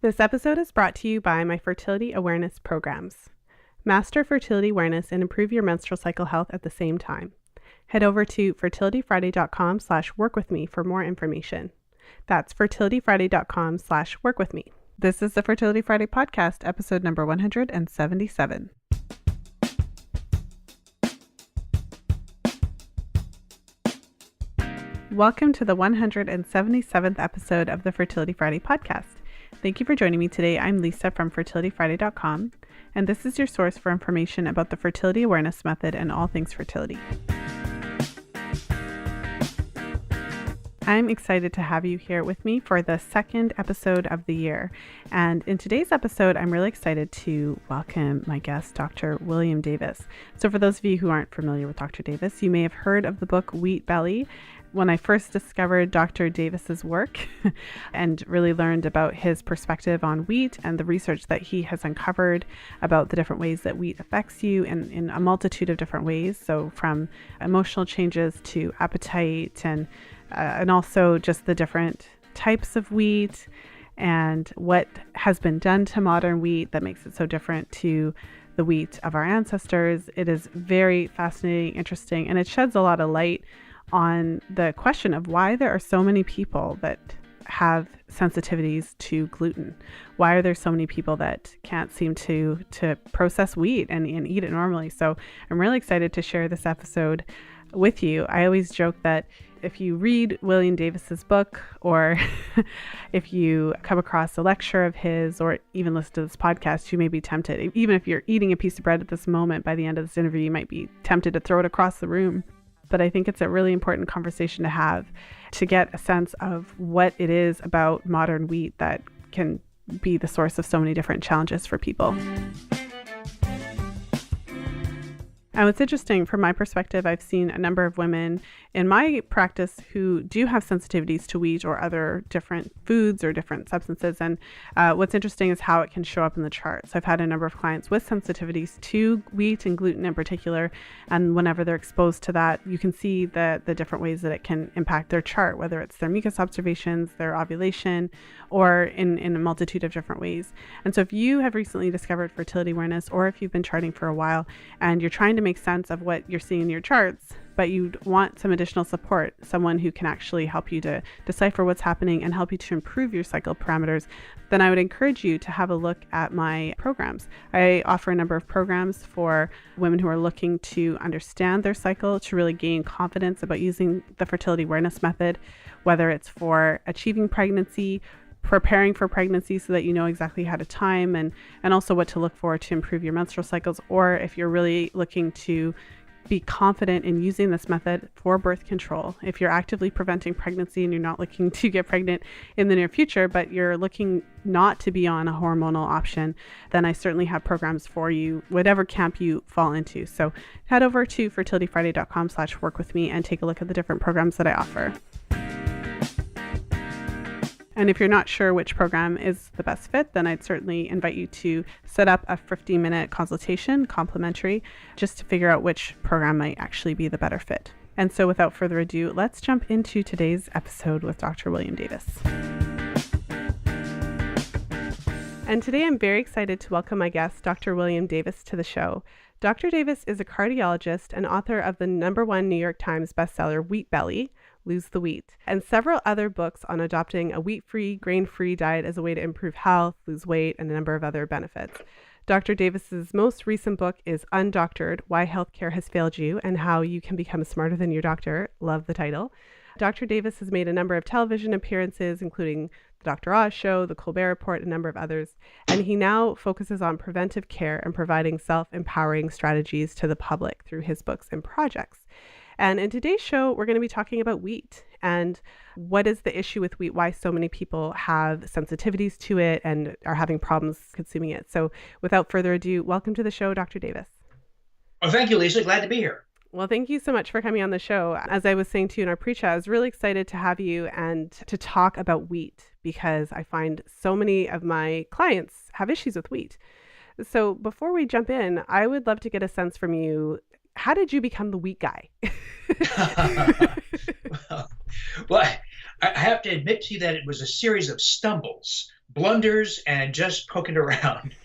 This episode is brought to you by my fertility awareness programs. Master fertility awareness and improve your menstrual cycle health at the same time. Head over to fertilityfriday.com/workwithme for more information. That's fertilityfriday.com/workwithme. This is the Fertility Friday podcast, episode number 177. Welcome to the 177th episode of the Fertility Friday podcast. Thank you for joining me today. I'm Lisa from fertilityfriday.com, and this is your source for information about the fertility awareness method and all things fertility. I'm excited to have you here with me for the second episode of the year. And in today's episode, I'm really excited to welcome my guest, Dr. William Davis. So for those of you who aren't familiar with Dr. Davis, you may have heard of the book Wheat Belly. When I first discovered Dr. Davis's work and really learned about his perspective on wheat and the research that he has uncovered about the different ways that wheat affects you in a multitude of different ways. So from emotional changes to appetite and also just the different types of wheat and what has been done to modern wheat that makes it so different to the wheat of our ancestors. It is very fascinating, interesting, and it sheds a lot of light on the question of why there are so many people that have sensitivities to gluten. Why are there so many people that can't seem to process wheat and eat it normally? So I'm really excited to share this episode with you. I always joke that if you read William Davis's book, or if you come across a lecture of his, or even listen to this podcast, you may be tempted. Even if you're eating a piece of bread at this moment, by the end of this interview, you might be tempted to throw it across the room. But I think it's a really important conversation to have to get a sense of what it is about modern wheat that can be the source of so many different challenges for people. And what's interesting from my perspective, I've seen a number of women in my practice who do have sensitivities to wheat or other different foods or different substances. And what's interesting is how it can show up in the chart. So I've had a number of clients with sensitivities to wheat and gluten in particular. And whenever they're exposed to that, you can see the different ways that it can impact their chart, whether it's their mucus observations, their ovulation, or in a multitude of different ways. And so if you have recently discovered fertility awareness, or if you've been charting for a while and you're trying to make sense of what you're seeing in your charts, but you want some additional support, someone who can actually help you to decipher what's happening and help you to improve your cycle parameters, then I would encourage you to have a look at my programs. I offer a number of programs for women who are looking to understand their cycle, to really gain confidence about using the fertility awareness method, whether it's for achieving pregnancy, preparing for pregnancy so that you know exactly how to time and also what to look for to improve your menstrual cycles, or if you're really looking to be confident in using this method for birth control. If you're actively preventing pregnancy and you're not looking to get pregnant in the near future, but you're looking not to be on a hormonal option, then I certainly have programs for you, whatever camp you fall into. So head over to fertilityfriday.com/workwithme and take a look at the different programs that I offer. And if you're not sure which program is the best fit, then I'd certainly invite you to set up a 15-minute consultation, complimentary, just to figure out which program might actually be the better fit. And so without further ado, let's jump into today's episode with Dr. William Davis. And today I'm very excited to welcome my guest, Dr. William Davis, to the show. Dr. Davis is a cardiologist and author of the #1 New York Times bestseller, Wheat Belly, Lose the Wheat, and several other books on adopting a wheat-free, grain-free diet as a way to improve health, lose weight, and a number of other benefits. Dr. Davis's most recent book is Undoctored, Why Healthcare Has Failed You and How You Can Become Smarter Than Your Doctor. Love the title. Dr. Davis has made a number of television appearances, including The Dr. Oz Show, The Colbert Report, and a number of others. And he now focuses on preventive care and providing self-empowering strategies to the public through his books and projects. And in today's show, we're going to be talking about wheat and what is the issue with wheat, why so many people have sensitivities to it and are having problems consuming it. So without further ado, welcome to the show, Dr. Davis. Well, thank you, Lisa. Glad to be here. Well, thank you so much for coming on the show. As I was saying to you in our pre-chat, I was really excited to have you and to talk about wheat because I find so many of my clients have issues with wheat. So before we jump in, I would love to get a sense from you. How did you become the wheat guy? Well, I have to admit to you that it was a series of stumbles blunders and just poking around.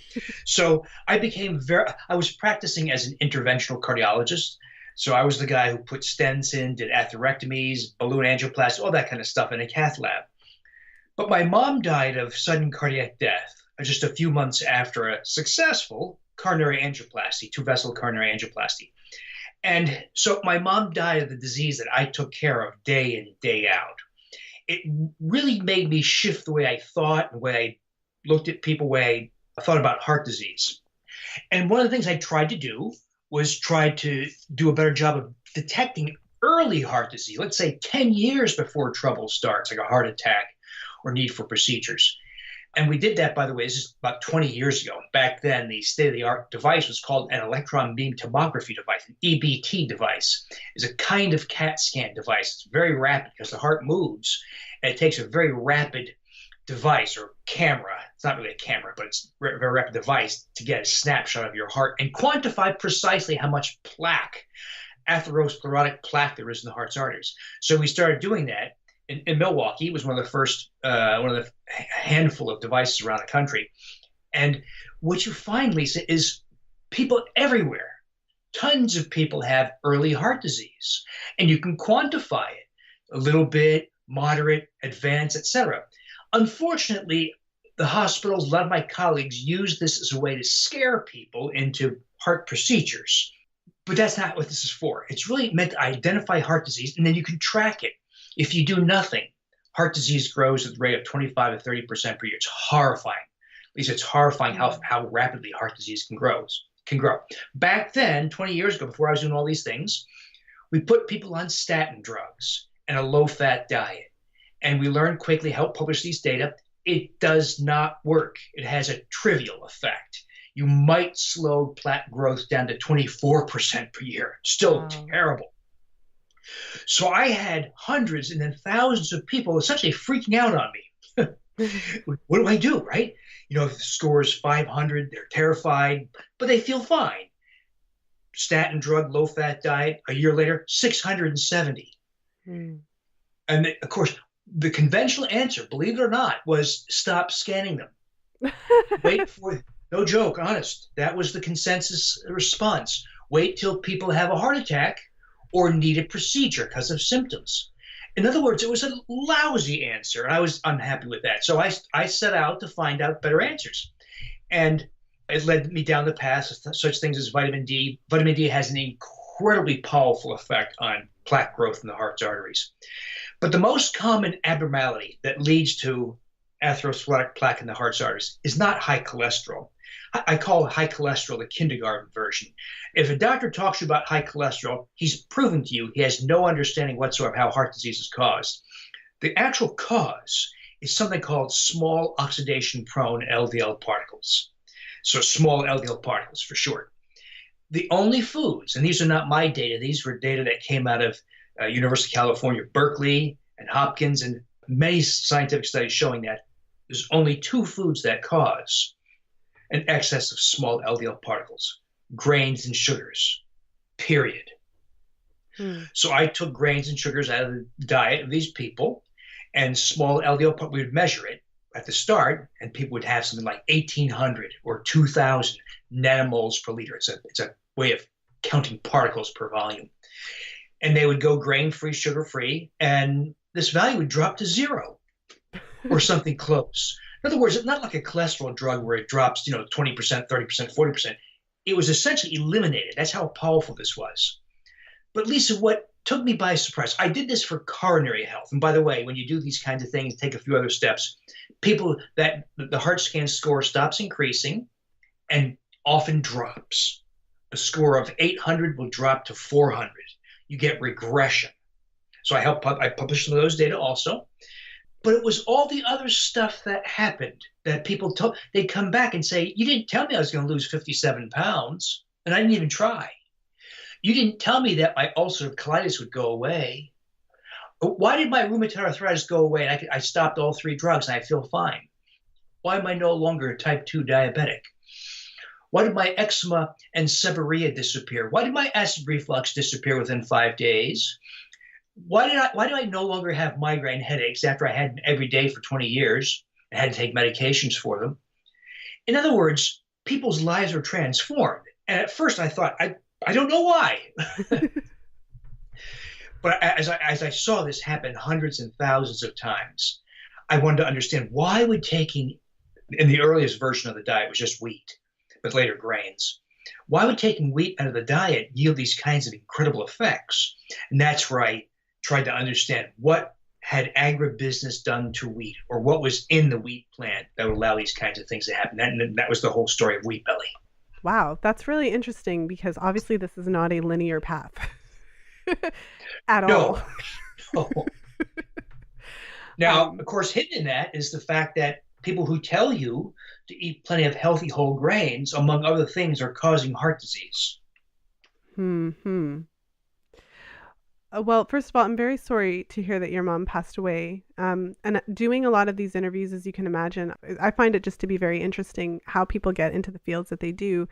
So I was practicing as an interventional cardiologist. So I was the guy who put stents in, did atherectomies, balloon angioplasty, all that kind of stuff in a cath lab. But my mom died of sudden cardiac death just a few months after a successful coronary angioplasty, two-vessel coronary angioplasty. And so my mom died of the disease that I took care of day in, day out. It really made me shift the way I thought, the way I looked at people, the way I thought about heart disease. And one of the things I tried to do was try to do a better job of detecting early heart disease, let's say 10 years before trouble starts, like a heart attack or need for procedures. And we did that, by the way, this is about 20 years ago. Back then, the state-of-the-art device was called an electron beam tomography device, an EBT device. It's a kind of CAT scan device. It's very rapid because the heart moves, and it takes a very rapid device or camera. It's not really a camera, but it's a very rapid device to get a snapshot of your heart and quantify precisely how much plaque, atherosclerotic plaque there is in the heart's arteries. So we started doing that. In Milwaukee. It was one of the first, one of the handful of devices around the country. And what you find, Lisa, is people everywhere, tons of people have early heart disease. And you can quantify it a little bit, moderate, advanced, etc. Unfortunately, the hospitals, a lot of my colleagues use this as a way to scare people into heart procedures. But that's not what this is for. It's really meant to identify heart disease, and then you can track it. If you do nothing, heart disease grows at the rate of 25 to 30% per year. It's horrifying. At least it's horrifying how rapidly heart disease can grow. Back then, 20 years ago, before I was doing all these things, we put people on statin drugs and a low-fat diet. And we learned quickly how to publish these data. It does not work. It has a trivial effect. You might slow plaque growth down to 24% per year. Still terrible. So I had hundreds and then thousands of people essentially freaking out on me. What do I do, right? You know, if the score is 500, they're terrified, but they feel fine. Statin drug, low-fat diet, a year later, 670. And of course, the conventional answer, believe it or not, was stop scanning them. Wait for, no joke, honest. That was the consensus response. Wait till people have a heart attack or need a procedure because of symptoms. In other words, it was a lousy answer, and I was unhappy with that. So I set out to find out better answers. And it led me down the path of such things as vitamin D. Vitamin D has an incredibly powerful effect on plaque growth in the heart's arteries. But the most common abnormality that leads to atherosclerotic plaque in the heart's arteries is not high cholesterol. I call high cholesterol the kindergarten version. If a doctor talks to you about high cholesterol, he's proven to you he has no understanding whatsoever of how heart disease is caused. The actual cause is something called small oxidation-prone LDL particles. So small LDL particles for short. The only foods, and these are not my data, these were data that came out of University of California, Berkeley, and Hopkins, and many scientific studies showing that there's only two foods that cause an excess of small LDL particles: grains and sugars, period. So I took grains and sugars out of the diet of these people, and small LDL, we would measure it at the start, and people would have something like 1,800 or 2,000 nanomoles per liter. It's a way of counting particles per volume. And they would go grain-free, sugar-free, and this value would drop to zero or something close. In other words, it's not like a cholesterol drug where it drops, 20%, 30%, 40%. It was essentially eliminated. That's how powerful this was. But Lisa, what took me by surprise, I did this for coronary health. And by the way, when you do these kinds of things, take a few other steps, people that the heart scan score stops increasing and often drops. A score of 800 will drop to 400. You get regression. So I published some of those data also. But it was all the other stuff that happened that people told. They'd come back and say, you didn't tell me I was going to lose 57 pounds, and I didn't even try. You didn't tell me that my ulcerative colitis would go away. Why did my rheumatoid arthritis go away? And I stopped all 3 drugs, and I feel fine. Why am I no longer a type 2 diabetic? Why did my eczema and seborrhea disappear? Why did my acid reflux disappear within 5 days? Why do I no longer have migraine headaches after I had them every day for 20 years and had to take medications for them. In other words, people's lives were transformed. And at first I thought, I don't know why. But as I saw this happen hundreds and thousands of times, I wanted to understand why would taking, in the earliest version of the diet was just wheat, but later grains. Why would taking wheat out of the diet yield these kinds of incredible effects? And that's where I tried to understand what had agribusiness done to wheat, or what was in the wheat plant that would allow these kinds of things to happen. That was the whole story of Wheat Belly. Wow, that's really interesting because obviously this is not a linear path at all. No, no. Now, of course, hidden in that is the fact that people who tell you to eat plenty of healthy whole grains, among other things, are causing heart disease. Well, first of all, I'm very sorry to hear that your mom passed away. And doing a lot of these interviews, as you can imagine, I find it just to be very interesting how people get into the fields that they do.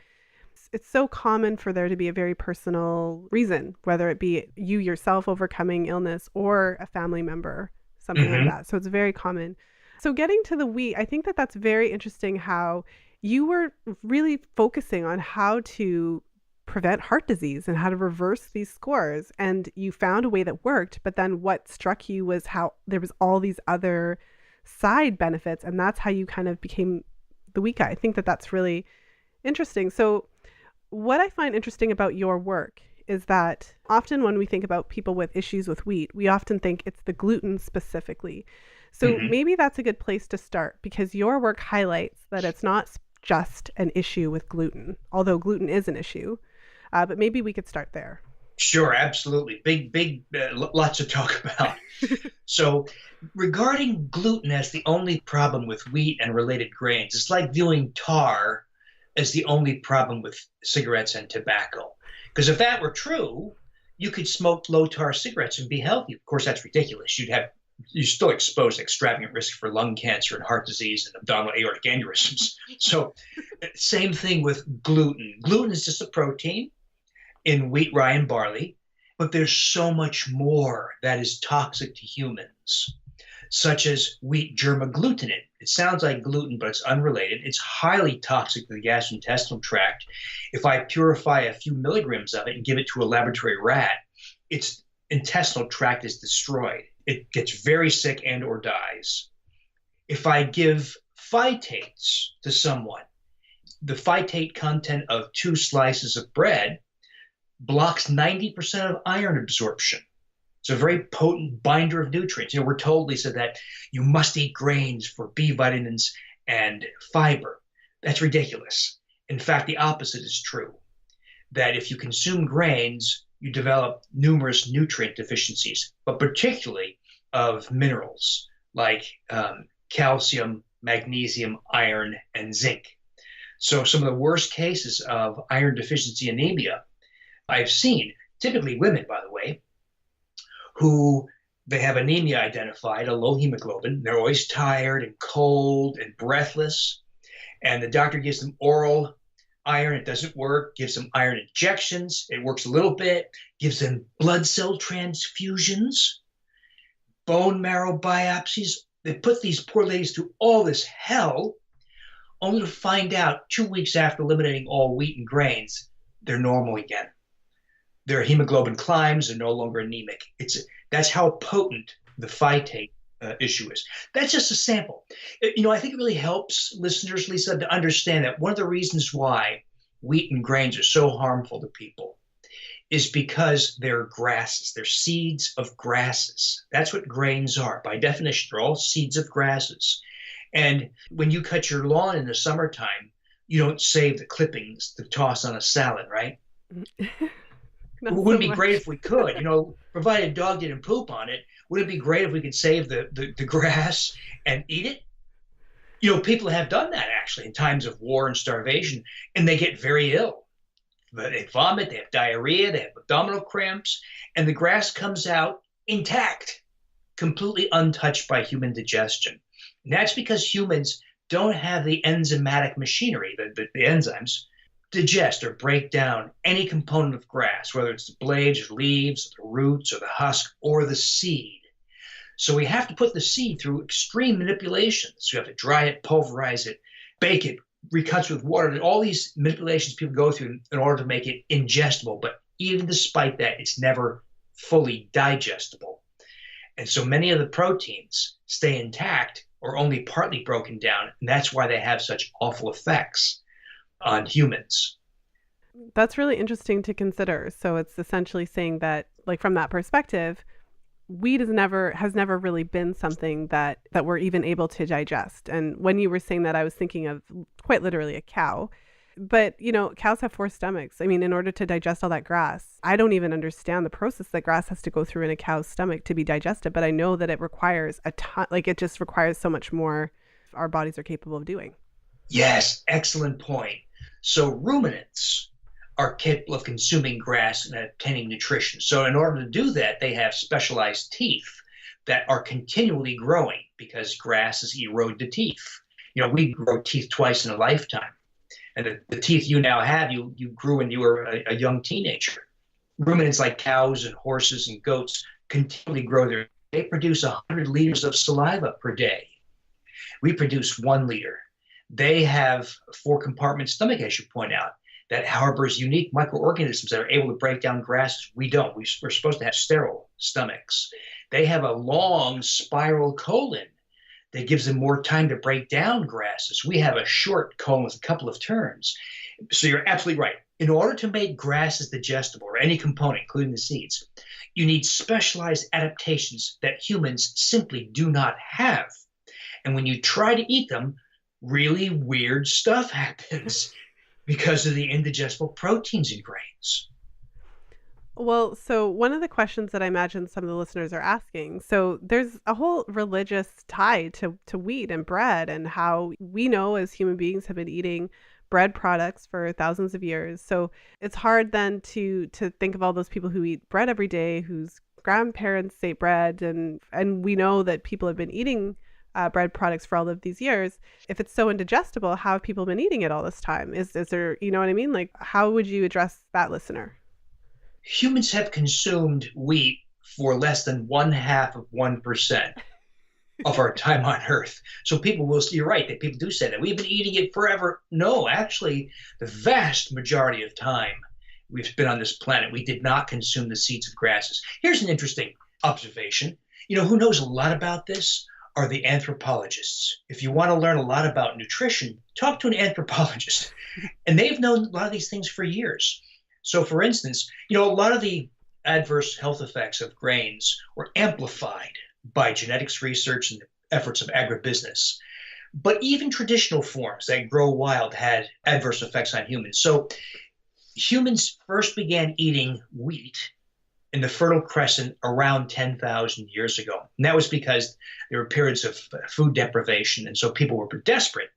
It's so common for there to be a very personal reason, whether it be you yourself overcoming illness or a family member, something like that. So it's very common. So getting to the wheat, I think that that's very interesting how you were really focusing on how to prevent heart disease and how to reverse these scores. And you found a way that worked. But then what struck you was how there was all these other side benefits. And that's how you kind of became the wheat guy. I think that that's really interesting. So what I find interesting about your work is that often when we think about people with issues with wheat, we often think it's the gluten specifically. So maybe that's a good place to start, because your work highlights that it's not just an issue with gluten, although gluten is an issue. But maybe we could start there. Sure, absolutely. Lots to talk about. So regarding gluten as the only problem with wheat and related grains, it's like viewing tar as the only problem with cigarettes and tobacco. Because if that were true, you could smoke low-tar cigarettes and be healthy. Of course, that's ridiculous. You still expose extravagant risk for lung cancer and heart disease and abdominal aortic aneurysms. So same thing with gluten. Gluten is just a protein in wheat, rye, and barley, but there's so much more that is toxic to humans, such as wheat germ agglutinin. It sounds like gluten, but it's unrelated. It's highly toxic to the gastrointestinal tract. If I purify a few milligrams of it and give it to a laboratory rat, its intestinal tract is destroyed. It gets very sick and or dies. If I give phytates to someone, the phytate content of 2 slices of bread blocks 90% of iron absorption. It's a very potent binder of nutrients. We're told, Lisa, that you must eat grains for B vitamins and fiber. That's ridiculous. In fact, the opposite is true, that if you consume grains, you develop numerous nutrient deficiencies, but particularly of minerals like calcium, magnesium, iron, and zinc. So some of the worst cases of iron deficiency anemia I've seen, typically women, by the way, who they have anemia identified, a low hemoglobin. They're always tired and cold and breathless. And the doctor gives them oral iron. It doesn't work. Gives them iron injections. It works a little bit. Gives them blood cell transfusions, bone marrow biopsies. They put these poor ladies through all this hell, only to find out 2 weeks after eliminating all wheat and grains, they're normal again. Their hemoglobin climbs, they're no longer anemic. That's how potent the phytate issue is. That's just a sample. I think it really helps listeners, Lisa, to understand that one of the reasons why wheat and grains are so harmful to people is because they're grasses. They're seeds of grasses. That's what grains are. By definition, they're all seeds of grasses. And when you cut your lawn in the summertime, you don't save the clippings to toss on a salad, right? It wouldn't be great if we could, provided a dog didn't poop on it. Wouldn't it be great if we could save the grass and eat it? People have done that actually in times of war and starvation, and they get very ill. They vomit, they have diarrhea, they have abdominal cramps, and the grass comes out intact, completely untouched by human digestion. And that's because humans don't have the enzymatic machinery, the enzymes, digest or break down any component of grass, whether it's the blades or leaves, or the roots or the husk or the seed. So we have to put the seed through extreme manipulations. You have to dry it, pulverize it, bake it, recut it with water. All these manipulations people go through in order to make it ingestible. But even despite that, it's never fully digestible. And so many of the proteins stay intact or only partly broken down. And that's why they have such awful effects on humans. That's really interesting to consider. So it's essentially saying that, like, from that perspective, wheat has never really been something that we're even able to digest. And when you were saying that, I was thinking of quite literally a cow. But, cows have four stomachs. I mean, in order to digest all that grass, I don't even understand the process that grass has to go through in a cow's stomach to be digested. But I know that it requires a ton, like it just requires so much more our bodies are capable of doing. Yes, excellent point. So ruminants are capable of consuming grass and obtaining nutrition. So in order to do that, they have specialized teeth that are continually growing because grasses erode the teeth. We grow teeth twice in a lifetime. And the teeth you now have, you grew when you were a young teenager. Ruminants like cows and horses and goats continually grow they produce 100 liters of saliva per day. We produce 1 liter. They have 4-compartment stomach, I should point out, that harbors unique microorganisms that are able to break down grasses. We don't. We're supposed to have sterile stomachs. They have a long spiral colon that gives them more time to break down grasses. We have a short colon with a couple of turns. So you're absolutely right. In order to make grasses digestible, or any component, including the seeds, you need specialized adaptations that humans simply do not have. And when you try to eat them, really weird stuff happens because of the indigestible proteins in grains. Well, so one of the questions that I imagine some of the listeners are asking, so there's a whole religious tie to wheat and bread and how we know as human beings have been eating bread products for thousands of years. So it's hard then to think of all those people who eat bread every day, whose grandparents ate bread, and we know that people have been eating bread products for all of these years. If it's so indigestible, how have people been eating it all this time? Is there, you know what I mean? Like, how would you address that listener? Humans have consumed wheat for less than 0.5% of our time on Earth. So people will, you're right, that people do say that. We've been eating it forever. No, actually, the vast majority of time we've been on this planet, we did not consume the seeds of grasses. Here's an interesting observation. Who knows a lot about this are the anthropologists. If you want to learn a lot about nutrition, talk to an anthropologist. And they've known a lot of these things for years. So, for instance, a lot of the adverse health effects of grains were amplified by genetics research and the efforts of agribusiness. But even traditional forms that grow wild had adverse effects on humans. So humans first began eating wheat in the Fertile Crescent around 10,000 years ago. And that was because there were periods of food deprivation. And so people were desperate.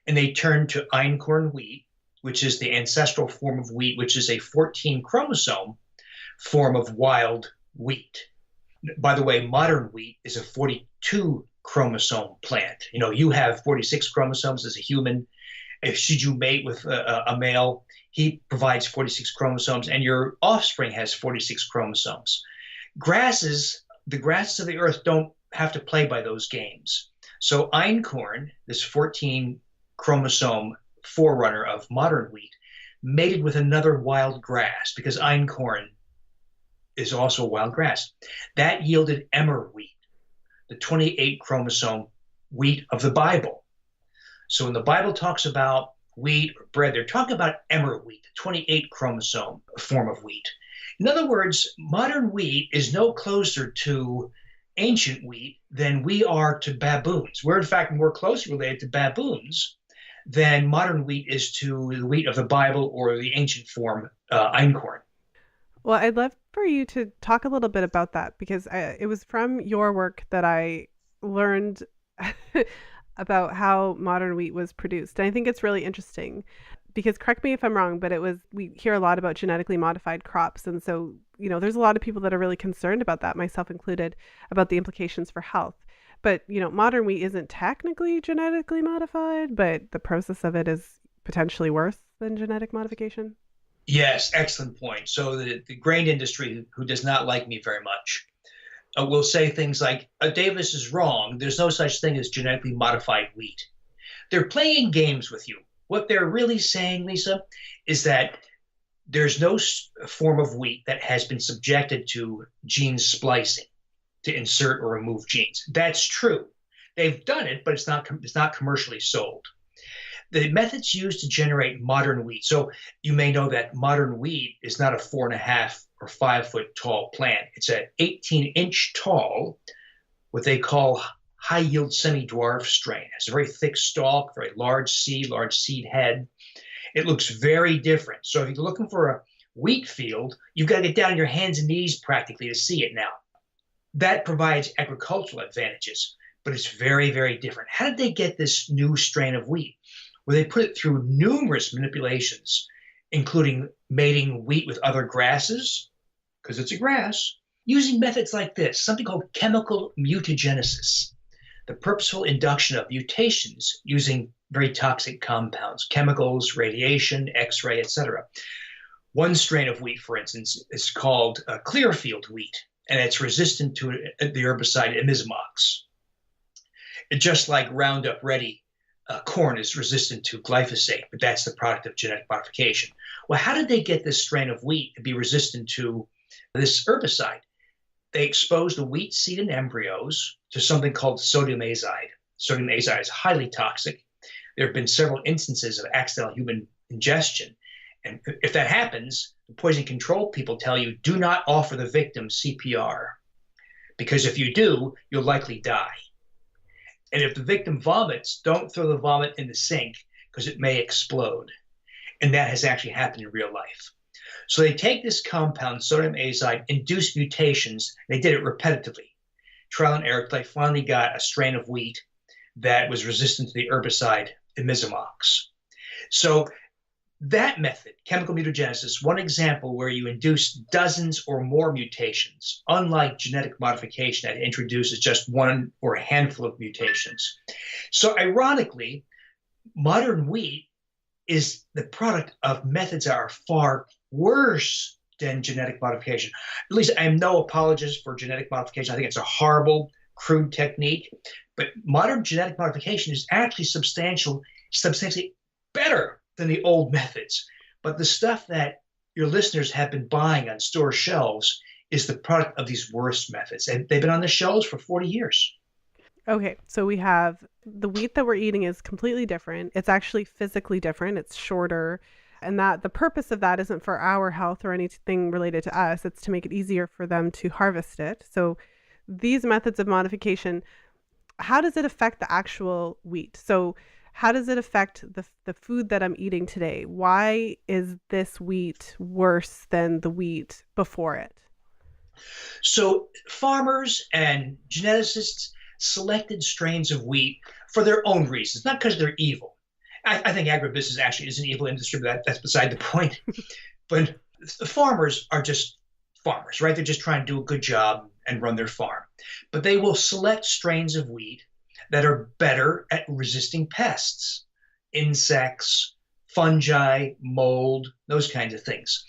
And they turned to einkorn wheat, which is the ancestral form of wheat, which is a 14 chromosome form of wild wheat. By the way, modern wheat is a 42 chromosome plant. You have 46 chromosomes as a human. Should you mate with a male, he provides 46 chromosomes, and your offspring has 46 chromosomes. The grasses of the earth don't have to play by those games. So einkorn, this 14 chromosome forerunner of modern wheat, mated with another wild grass, because einkorn is also a wild grass. That yielded emmer wheat, the 28 chromosome wheat of the Bible. So when the Bible talks about wheat or bread, they're talking about emmer wheat, the 28 chromosome form of wheat. In other words, modern wheat is no closer to ancient wheat than we are to baboons. We're in fact more closely related to baboons than modern wheat is to the wheat of the Bible or the ancient form einkorn. Well, I'd love for you to talk a little bit about that because it was from your work that I learned about how modern wheat was produced. And I think it's really interesting because, correct me if I'm wrong, but we hear a lot about genetically modified crops. And so, there's a lot of people that are really concerned about that, myself included, about the implications for health. But, modern wheat isn't technically genetically modified, but the process of it is potentially worse than genetic modification. Yes, excellent point. So the grain industry, who does not like me very much, will say things like, Davis is wrong. There's no such thing as genetically modified wheat. They're playing games with you. What they're really saying, Lisa, is that there's no form of wheat that has been subjected to gene splicing to insert or remove genes. That's true. They've done it, but it's not commercially sold. The methods used to generate modern wheat. So you may know that modern wheat is not a 4.5 or 5 foot tall plant. It's an 18-inch tall, what they call high yield semi-dwarf strain. It has a very thick stalk, very large seed head. It looks very different. So if you're looking for a wheat field, you've got to get down on your hands and knees practically to see it now. That provides agricultural advantages, but it's very, very different. How did they get this new strain of wheat? Well, they put it through numerous manipulations, including mating wheat with other grasses, because it's a grass, using methods like this, something called chemical mutagenesis, the purposeful induction of mutations using very toxic compounds, chemicals, radiation, X-ray, etc. One strain of wheat, for instance, is called Clearfield wheat, and it's resistant to the herbicide imizamox. Just like Roundup Ready corn is resistant to glyphosate, but that's the product of genetic modification. Well, how did they get this strain of wheat to be resistant to this herbicide? They exposed the wheat seed and embryos to something called sodium azide. Sodium azide is highly toxic. There have been several instances of accidental human ingestion. And if that happens, the poison control people tell you, do not offer the victim CPR, because if you do, you'll likely die. And if the victim vomits, don't throw the vomit in the sink because it may explode. And that has actually happened in real life. So they take this compound, sodium azide, induce mutations. They did it repetitively. Trial and error, they finally got a strain of wheat that was resistant to the herbicide imizamox. So that method, chemical mutagenesis, one example where you induce dozens or more mutations, unlike genetic modification that introduces just one or a handful of mutations. So ironically, modern wheat is the product of methods that are far worse than genetic modification. At least I am no apologist for genetic modification. I think it's a horrible, crude technique. But modern genetic modification is actually substantially better than the old methods. But the stuff that your listeners have been buying on store shelves is the product of these worst methods. And they've been on the shelves for 40 years. Okay, so we have the wheat that we're eating is completely different. It's actually physically different. It's shorter. And that the purpose of that isn't for our health or anything related to us. It's to make it easier for them to harvest it. So these methods of modification, how does it affect the actual wheat? So how does it affect the food that I'm eating today? Why is this wheat worse than the wheat before it? So farmers and geneticists selected strains of wheat for their own reasons, not because they're evil. I think agribusiness actually is an evil industry, but that's beside the point. But the farmers are just farmers, right? They're just trying to do a good job and run their farm. But they will select strains of wheat that are better at resisting pests, insects, fungi, mold, those kinds of things.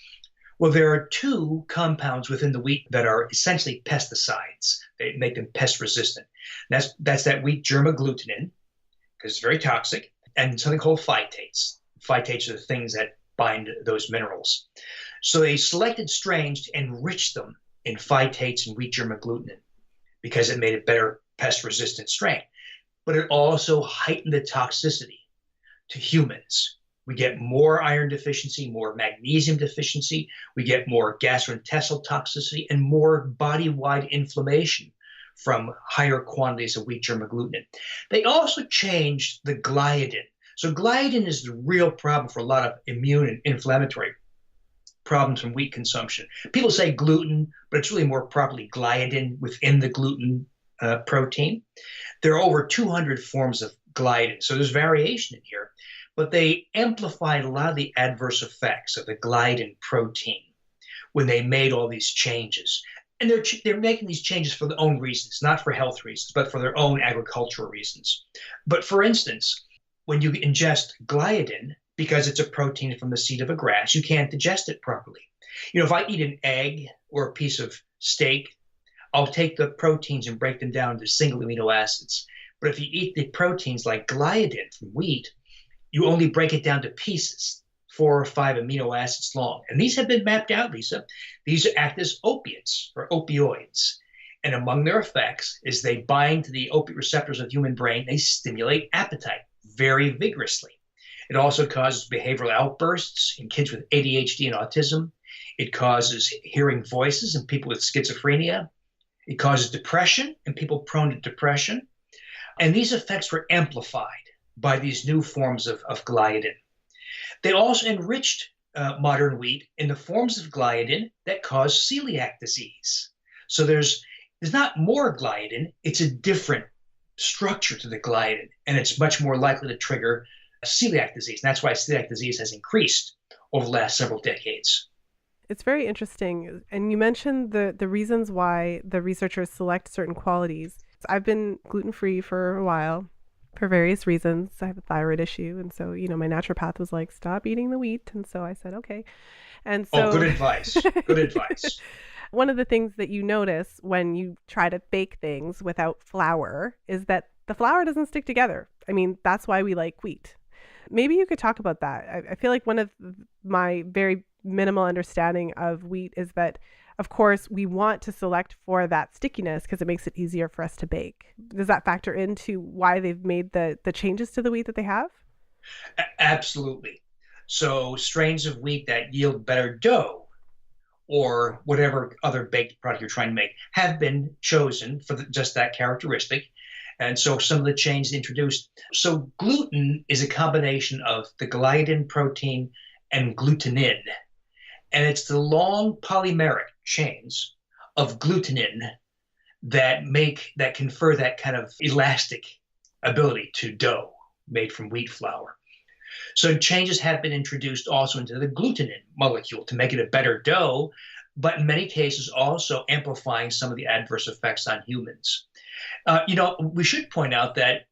Well, there are two compounds within the wheat that are essentially pesticides. They make them pest resistant. That's that wheat germagglutinin, because it's very toxic, and something called phytates. Phytates are the things that bind those minerals. So they selected strains to enrich them in phytates and wheat germagglutinin because it made a better pest-resistant strain. But it also heightened the toxicity to humans. We get more iron deficiency, more magnesium deficiency. We get more gastrointestinal toxicity and more body-wide inflammation from higher quantities of wheat germagglutinin. They also changed the gliadin. So gliadin is the real problem for a lot of immune and inflammatory problems from wheat consumption. People say gluten, but it's really more properly gliadin within the gluten protein. There are over 200 forms of gliadin, so there's variation in here, but they amplified a lot of the adverse effects of the gliadin protein when they made all these changes. And they're making these changes for their own reasons, not for health reasons, but for their own agricultural reasons. But for instance, when you ingest gliadin, because it's a protein from the seed of a grass, you can't digest it properly. You know, if I eat an egg or a piece of steak, I'll take the proteins and break them down into single amino acids. But if you eat the proteins like gliadin from wheat, you only break it down to pieces, 4 or 5 amino acids long. And these have been mapped out, Lisa. These act as opiates or opioids. And among their effects is they bind to the opiate receptors of the human brain. They stimulate appetite very vigorously. It also causes behavioral outbursts in kids with ADHD and autism. It causes hearing voices in people with schizophrenia. It causes depression in people prone to depression. And these effects were amplified by these new forms of gliadin. They also enriched modern wheat in the forms of gliadin that cause celiac disease. So there's not more gliadin, it's a different structure to the gliadin, and it's much more likely to trigger celiac disease. And that's why celiac disease has increased over the last several decades. It's very interesting. And you mentioned the reasons why the researchers select certain qualities. I've been gluten-free for a while for various reasons. I have a thyroid issue. And so, my naturopath was like, stop eating the wheat. And so I said, okay. And so, good advice. Good advice. One of the things that you notice when you try to bake things without flour is that the flour doesn't stick together. I mean, that's why we like wheat. Maybe you could talk about that. I feel like one of my very minimal understanding of wheat is that, of course, we want to select for that stickiness because it makes it easier for us to bake. Does that factor into why they've made the changes to the wheat that they have? Absolutely. So strains of wheat that yield better dough or whatever other baked product you're trying to make have been chosen for just that characteristic. And so some of the changes introduced. So gluten is a combination of the gliadin protein and glutenin. And it's the long polymeric chains of glutenin that confer that kind of elastic ability to dough made from wheat flour. So changes have been introduced also into the glutenin molecule to make it a better dough, but in many cases also amplifying some of the adverse effects on humans. We should point out that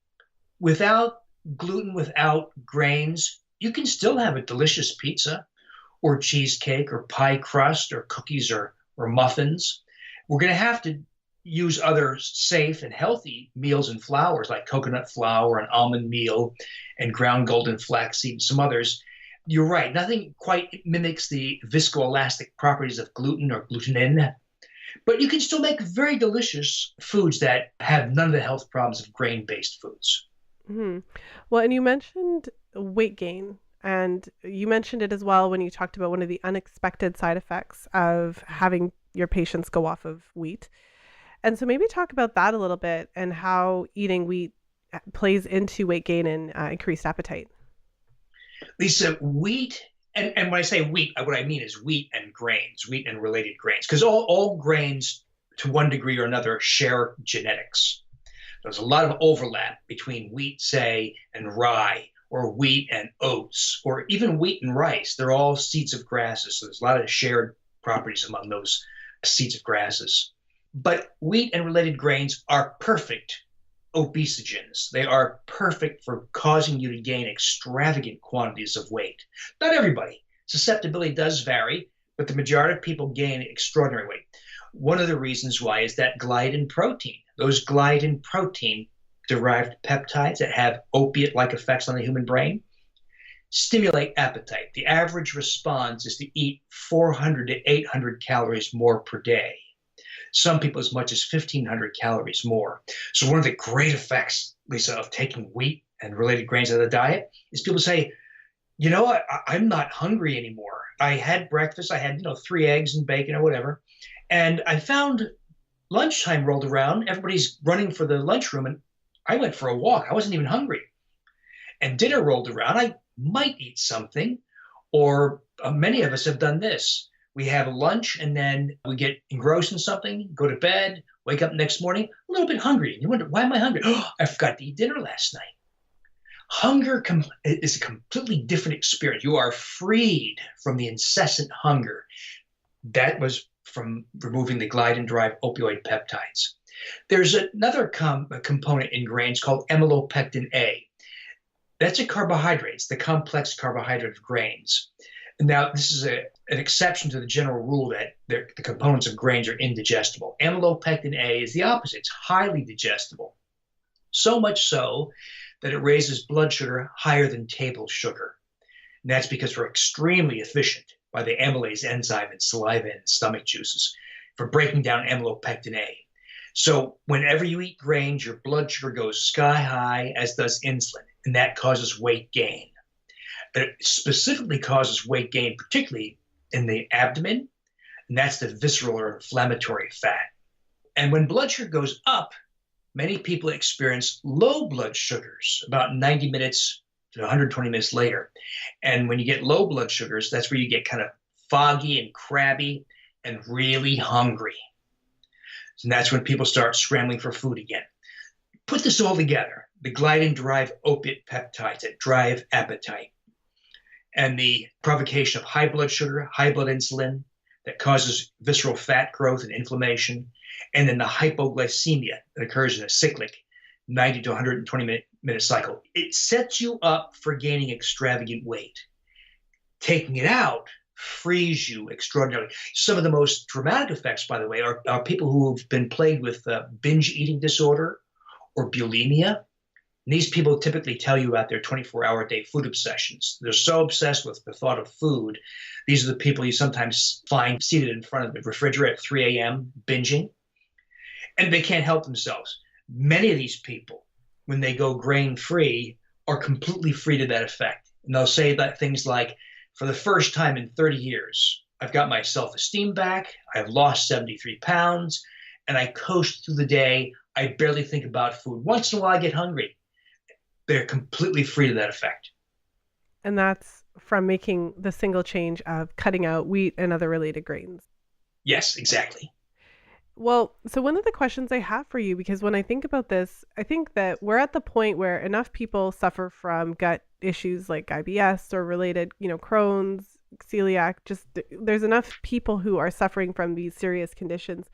without gluten, without grains, you can still have a delicious pizza or cheesecake or pie crust or cookies or muffins. We're going to have to use other safe and healthy meals and flours like coconut flour and almond meal and ground golden flaxseed and some others. You're right. Nothing quite mimics the viscoelastic properties of gluten or glutenin, but you can still make very delicious foods that have none of the health problems of grain-based foods. Mm-hmm. Well, and you mentioned weight gain, and you mentioned it as well when you talked about one of the unexpected side effects of having your patients go off of wheat. And so maybe talk about that a little bit and how eating wheat plays into weight gain and increased appetite. Lisa, wheat, and when I say wheat, what I mean is wheat and grains, wheat and related grains, because all grains to one degree or another share genetics. There's a lot of overlap between wheat, say, and rye, or wheat and oats, or even wheat and rice. They're all seeds of grasses, so there's a lot of shared properties among those seeds of grasses. But wheat and related grains are perfect obesogens. They are perfect for causing you to gain extravagant quantities of weight. Not everybody. Susceptibility does vary, but the majority of people gain extraordinary weight. One of the reasons why is that gliadin protein. Those gliadin protein derived peptides that have opiate-like effects on the human brain stimulate appetite. The average response is to eat 400 to 800 calories more per day. Some people as much as 1,500 calories more. So one of the great effects, Lisa, of taking wheat and related grains out of the diet is people say, I'm not hungry anymore. I had breakfast. I had, 3 eggs and bacon or whatever. And I found lunchtime rolled around. Everybody's running for the lunchroom. And I went for a walk. I wasn't even hungry. And dinner rolled around. I might eat something. Or many of us have done this. We have a lunch and then we get engrossed in something, go to bed, wake up next morning, a little bit hungry. And you wonder, why am I hungry? Oh, I forgot to eat dinner last night. Hunger is a completely different experience. You are freed from the incessant hunger. That was from removing the gliadin-derived opioid peptides. There's another component in grains called amylopectin A. That's a carbohydrate. It's the complex carbohydrate of grains. Now, this is an exception to the general rule that the components of grains are indigestible. Amylopectin A is the opposite. It's highly digestible, so much so that it raises blood sugar higher than table sugar. And that's because we're extremely efficient by the amylase enzyme in saliva and stomach juices for breaking down amylopectin A. So whenever you eat grains, your blood sugar goes sky high, as does insulin, and that causes weight gain. It specifically causes weight gain, particularly in the abdomen, and that's the visceral or inflammatory fat. And when blood sugar goes up, many people experience low blood sugars about 90 minutes to 120 minutes later. And when you get low blood sugars, that's where you get kind of foggy and crabby and really hungry. And that's when people start scrambling for food again. Put this all together, the gliadin-derived opiate peptides that drive appetite, and the provocation of high blood sugar, high blood insulin that causes visceral fat growth and inflammation, and then the hypoglycemia that occurs in a cyclic 90 to 120 minute cycle. It sets you up for gaining extravagant weight. Taking it out frees you extraordinarily. Some of the most dramatic effects, by the way, are people who have been plagued with binge eating disorder or bulimia. And these people typically tell you about their 24-hour-a-day food obsessions. They're so obsessed with the thought of food. These are the people you sometimes find seated in front of the refrigerator at 3 a.m. binging, and they can't help themselves. Many of these people, when they go grain-free, are completely free to that effect. And they'll say that things like, for the first time in 30 years, I've got my self-esteem back, I've lost 73 pounds, and I coast through the day. I barely think about food. Once in a while, I get hungry. They're completely free to that effect. And that's from making the single change of cutting out wheat and other related grains. Yes, exactly. Well, so one of the questions I have for you, because when I think about this, I think that we're at the point where enough people suffer from gut issues like IBS or related, Crohn's, celiac, just there's enough people who are suffering from these serious conditions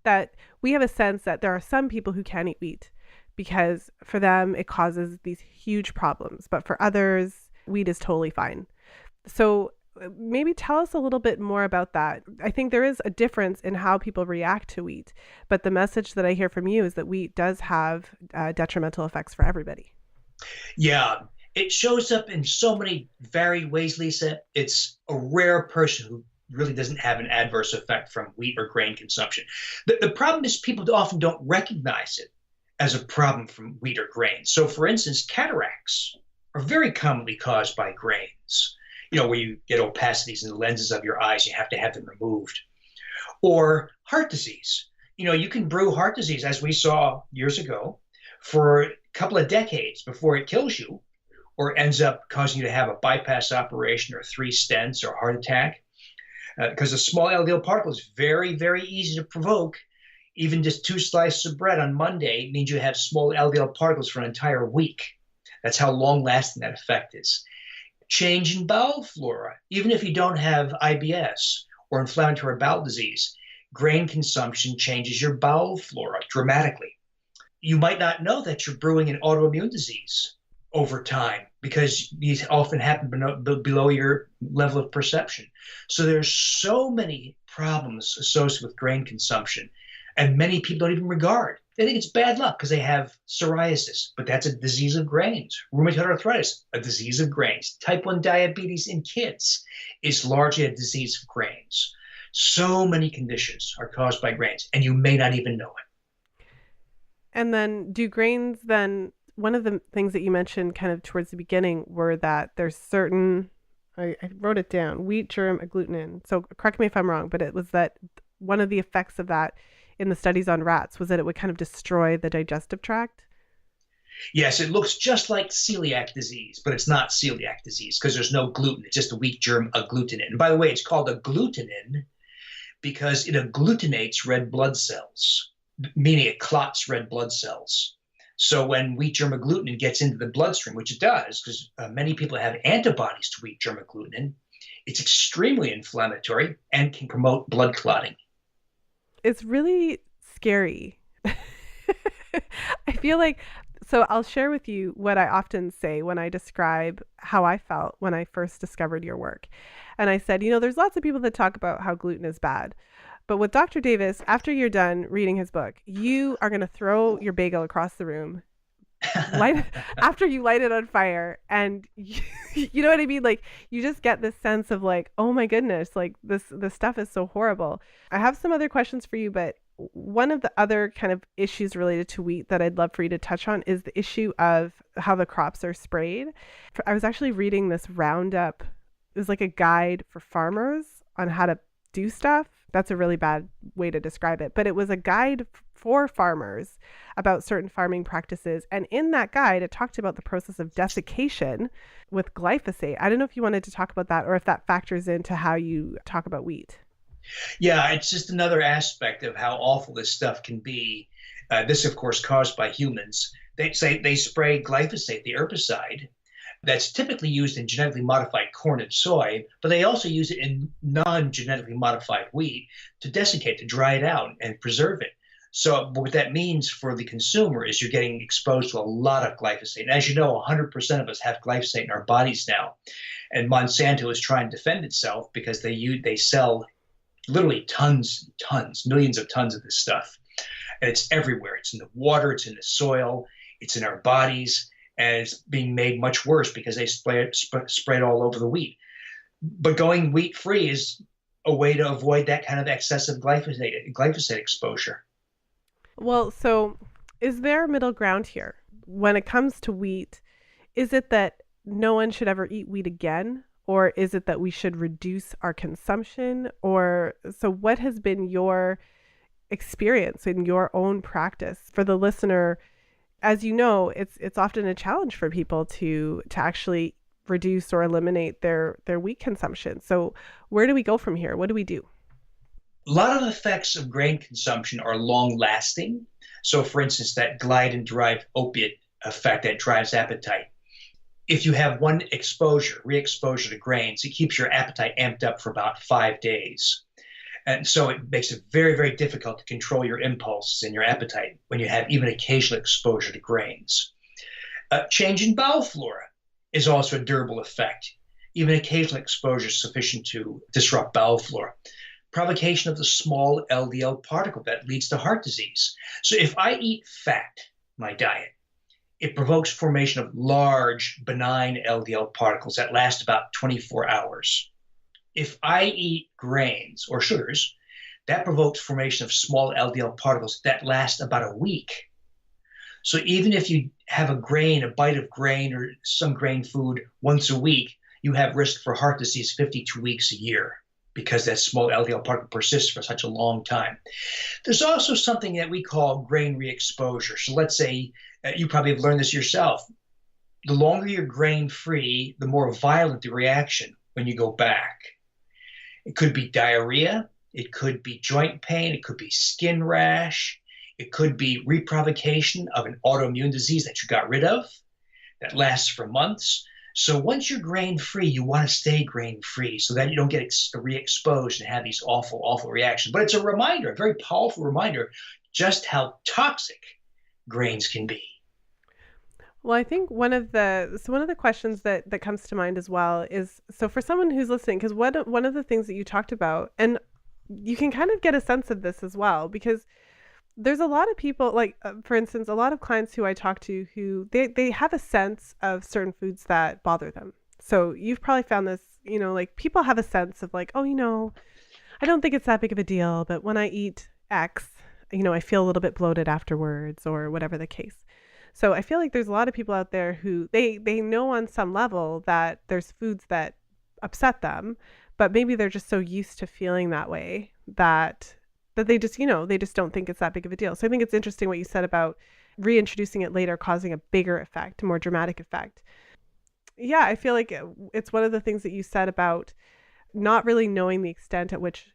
that we have a sense that there are some people who can't eat wheat because for them it causes these huge problems, but for others, wheat is totally fine. So maybe tell us a little bit more about that. I think there is a difference in how people react to wheat, but the message that I hear from you is that wheat does have detrimental effects for everybody. Yeah, it shows up in so many varied ways, Lisa. It's a rare person who really doesn't have an adverse effect from wheat or grain consumption. The problem is people often don't recognize it as a problem from wheat or grain. So, for instance, cataracts are very commonly caused by grains. Where you get opacities in the lenses of your eyes, you have to have them removed. Or heart disease. You can brew heart disease, as we saw years ago, for a couple of decades before it kills you or ends up causing you to have a bypass operation or 3 stents or a heart attack. Because a small LDL particle is very, very easy to provoke. Even just 2 slices of bread on Monday means you have small LDL particles for an entire week. That's how long-lasting that effect is. Change in bowel flora. Even if you don't have IBS or inflammatory bowel disease, grain consumption changes your bowel flora dramatically. You might not know that you're brewing an autoimmune disease over time because these often happen below your level of perception. So there's so many problems associated with grain consumption, and many people don't even regard. They think it's bad luck because they have psoriasis, but that's a disease of grains. Rheumatoid arthritis, a disease of grains. Type 1 diabetes in kids is largely a disease of grains. So many conditions are caused by grains, and you may not even know it. And then do grains then, one of the things that you mentioned kind of towards the beginning were that there's certain, I wrote it down, wheat germ agglutinin. So correct me if I'm wrong, but it was that one of the effects of that in the studies on rats was that it would kind of destroy the digestive tract? Yes, it looks just like celiac disease, but it's not celiac disease because there's no gluten. It's just a wheat germ agglutinin. And by the way, it's called agglutinin because it agglutinates red blood cells, meaning it clots red blood cells. So when wheat germ agglutinin gets into the bloodstream, which it does, because many people have antibodies to wheat germ agglutinin, it's extremely inflammatory and can promote blood clotting. It's really scary. I feel like So I'll share with you what I often say when I describe how I felt when I first discovered your work. And I said, there's lots of people that talk about how gluten is bad. But with Dr. Davis, after you're done reading his book, you are going to throw your bagel across the room, light after you light it on fire, and you know what I mean? Like, you just get this sense of like, oh my goodness, like this stuff is so horrible. I have some other questions for you, but one of the other kind of issues related to wheat that I'd love for you to touch on is the issue of how the crops are sprayed. I was actually reading this roundup. It was like a guide for farmers on how to do stuff. That's a really bad way to describe it, but it was a guide for farmers about certain farming practices. And in that guide, it talked about the process of desiccation with glyphosate. I don't know if you wanted to talk about that or if that factors into how you talk about wheat. Yeah, it's just another aspect of how awful this stuff can be. This, of course, caused by humans. They say they spray glyphosate, the herbicide, that's typically used in genetically modified corn and soy, but they also use it in non-genetically modified wheat to desiccate, to dry it out and preserve it. So what that means for the consumer is you're getting exposed to a lot of glyphosate. And as you know, 100% of us have glyphosate in our bodies now. And Monsanto is trying to defend itself because they sell literally tons, millions of tons of this stuff. And it's everywhere. It's in the water, it's in the soil, it's in our bodies, and it's being made much worse because they spray it all over the wheat. But going wheat free is a way to avoid that kind of excessive glyphosate exposure. Well, so is there a middle ground here? When it comes to wheat, is it that no one should ever eat wheat again? Or is it that we should reduce our consumption? Or so what has been your experience in your own practice? For the listener, as you know, it's often a challenge for people to actually reduce or eliminate their wheat consumption. So where do we go from here? What do we do? A lot of the effects of grain consumption are long lasting. So for instance, that gliadin-derived opiate effect that drives appetite. If you have one re-exposure to grains, it keeps your appetite amped up for about 5 days. And so it makes it very, very difficult to control your impulses and your appetite when you have even occasional exposure to grains. Change in bowel flora is also a durable effect. Even occasional exposure is sufficient to disrupt bowel flora. Provocation of the small LDL particle that leads to heart disease. So if I eat fat, my diet, it provokes formation of large, benign LDL particles that last about 24 hours. If I eat grains or sugars, that provokes formation of small LDL particles that last about a week. So even if you have a bite of grain or some grain food once a week, you have risk for heart disease 52 weeks a year because that small LDL particle persists for such a long time. There's also something that we call grain re-exposure. So let's say you probably have learned this yourself. The longer you're grain-free, the more violent the reaction when you go back. It could be diarrhea, it could be joint pain, it could be skin rash, it could be reprovocation of an autoimmune disease that you got rid of that lasts for months. So once you're grain-free, you want to stay grain-free so that you don't get re-exposed and have these awful, awful reactions. But it's a reminder, a very powerful reminder, just how toxic grains can be. Well, I think one of the questions that comes to mind as well is, so for someone who's listening, because one of the things that you talked about, and you can kind of get a sense of this as well, because there's a lot of people, like, for instance, a lot of clients who I talk to who they have a sense of certain foods that bother them. So you've probably found this, like people have a sense of like, oh, I don't think it's that big of a deal, but when I eat X, I feel a little bit bloated afterwards or whatever the case. So I feel like there's a lot of people out there who they know on some level that there's foods that upset them, but maybe they're just so used to feeling that way that they just, they just don't think it's that big of a deal. So I think it's interesting what you said about reintroducing it later causing a bigger effect, a more dramatic effect. Yeah, I feel like it's one of the things that you said about not really knowing the extent at which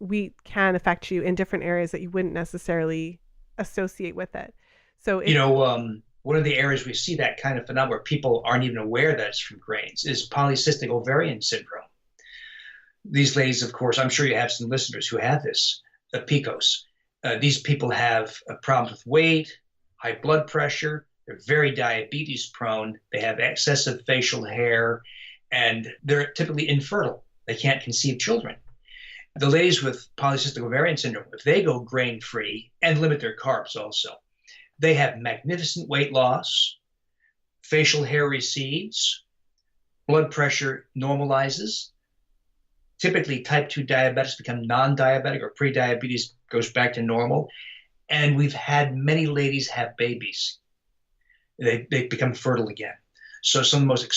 wheat can affect you in different areas that you wouldn't necessarily associate with it. So one of the areas we see that kind of phenomenon where people aren't even aware that it's from grains is polycystic ovarian syndrome. These ladies, of course, I'm sure you have some listeners who have this, PCOS. These people have a problem with weight, high blood pressure. They're very diabetes prone. They have excessive facial hair, and they're typically infertile. They can't conceive children. The ladies with polycystic ovarian syndrome, if they go grain free and limit their carbs also, they have magnificent weight loss, facial hair recedes, blood pressure normalizes. Typically, type 2 diabetics become non-diabetic, or pre-diabetes goes back to normal. And we've had many ladies have babies. They become fertile again. So some of the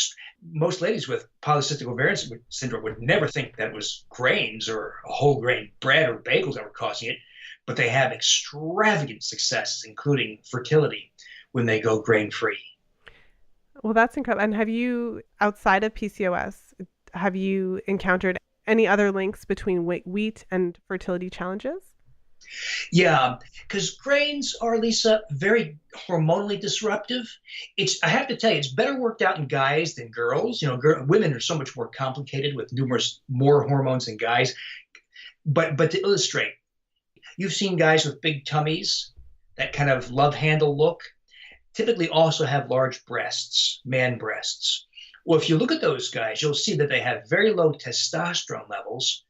most ladies with polycystic ovarian syndrome would never think that it was grains or a whole grain bread or bagels that were causing it, but they have extravagant successes, including fertility, when they go grain free. Well, that's incredible. And have you, outside of PCOS, have you encountered any other links between wheat and fertility challenges? Yeah, because grains are, Lisa, very hormonally disruptive. I have to tell you, it's better worked out in guys than girls. Women are so much more complicated with more hormones than guys. But to illustrate, you've seen guys with big tummies, that kind of love handle look, typically also have large breasts, man breasts. Well, if you look at those guys, you'll see that they have very low testosterone levels,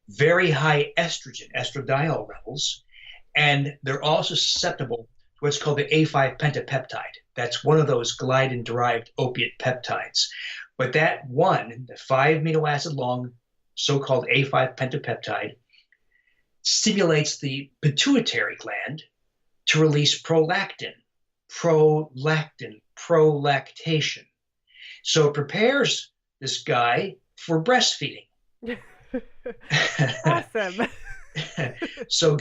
very high estradiol levels, and they're also susceptible to what's called the A5 pentapeptide. That's one of those gliadin-derived opiate peptides. But that one, the 5 amino acid long so-called A5 pentapeptide, stimulates the pituitary gland to release prolactin, prolactation. So it prepares this guy for breastfeeding. Awesome. So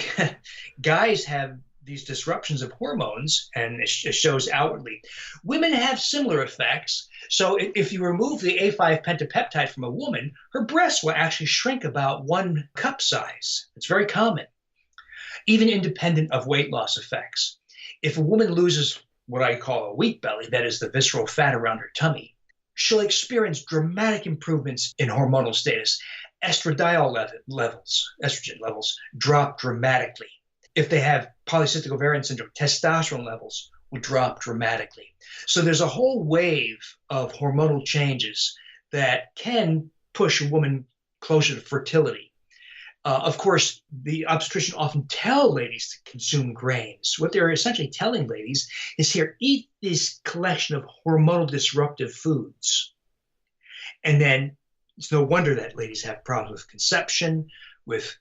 guys have these disruptions of hormones, and it shows outwardly. Women have similar effects. So if you remove the A5 pentapeptide from a woman, her breasts will actually shrink about 1 cup size. It's very common, even independent of weight loss effects. If a woman loses what I call a wheat belly, that is the visceral fat around her tummy, she'll experience dramatic improvements in hormonal status. Estradiol estrogen levels drop dramatically. If they have polycystic ovarian syndrome, testosterone levels will drop dramatically. So there's a whole wave of hormonal changes that can push a woman closer to fertility. Of course, the obstetrician often tell ladies to consume grains. What they're essentially telling ladies is, here, eat this collection of hormonal disruptive foods. And then it's no wonder that ladies have problems with conception, with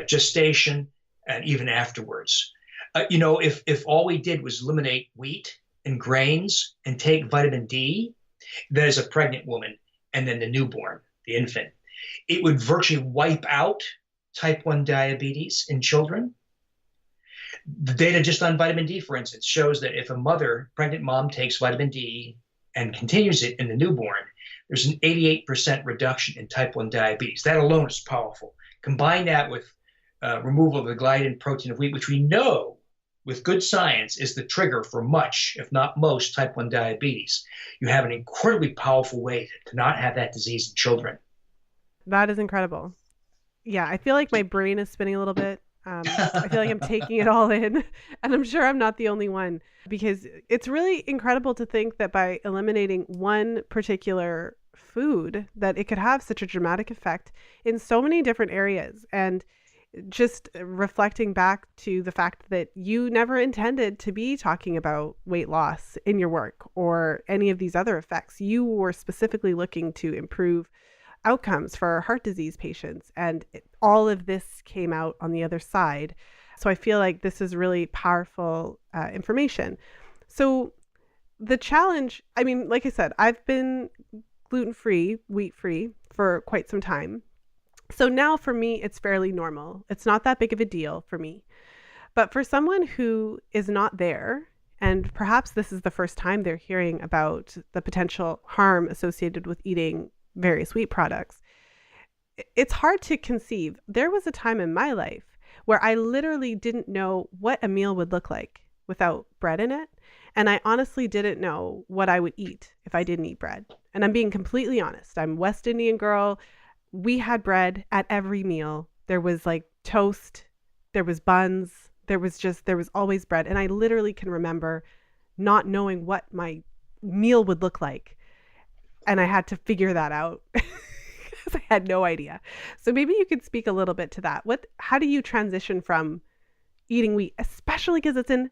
gestation, and even afterwards. If all we did was eliminate wheat and grains and take vitamin D, that is a pregnant woman, and then the newborn, the infant, it would virtually wipe out type 1 diabetes in children. The data just on vitamin D, for instance, shows that if a pregnant mom takes vitamin D and continues it in the newborn, there's an 88% reduction in type 1 diabetes. That alone is powerful. Combine that with removal of the gliadin protein of wheat, which we know with good science is the trigger for much, if not most, type 1 diabetes. You have an incredibly powerful way to not have that disease in children. That is incredible. Yeah, I feel like my brain is spinning a little bit. I feel like I'm taking it all in, and I'm sure I'm not the only one, because it's really incredible to think that by eliminating one particular food, that it could have such a dramatic effect in so many different areas. And just reflecting back to the fact that you never intended to be talking about weight loss in your work or any of these other effects. You were specifically looking to improve outcomes for heart disease patients, and all of this came out on the other side. So I feel like this is really powerful information. So the challenge, I mean, like I said, I've been gluten-free, wheat-free for quite some time. So now for me, it's fairly normal. It's not that big of a deal for me. But for someone who is not there, and perhaps this is the first time they're hearing about the potential harm associated with eating various wheat products, it's hard to conceive. There was a time in my life where I literally didn't know what a meal would look like without bread in it. And I honestly didn't know what I would eat if I didn't eat bread. And I'm being completely honest. I'm a West Indian girl. We had bread at every meal. There was like toast, there was buns, there was always bread. And I literally can remember not knowing what my meal would look like. And I had to figure that out because I had no idea. So maybe you could speak a little bit to that. How do you transition from eating wheat, especially because it's in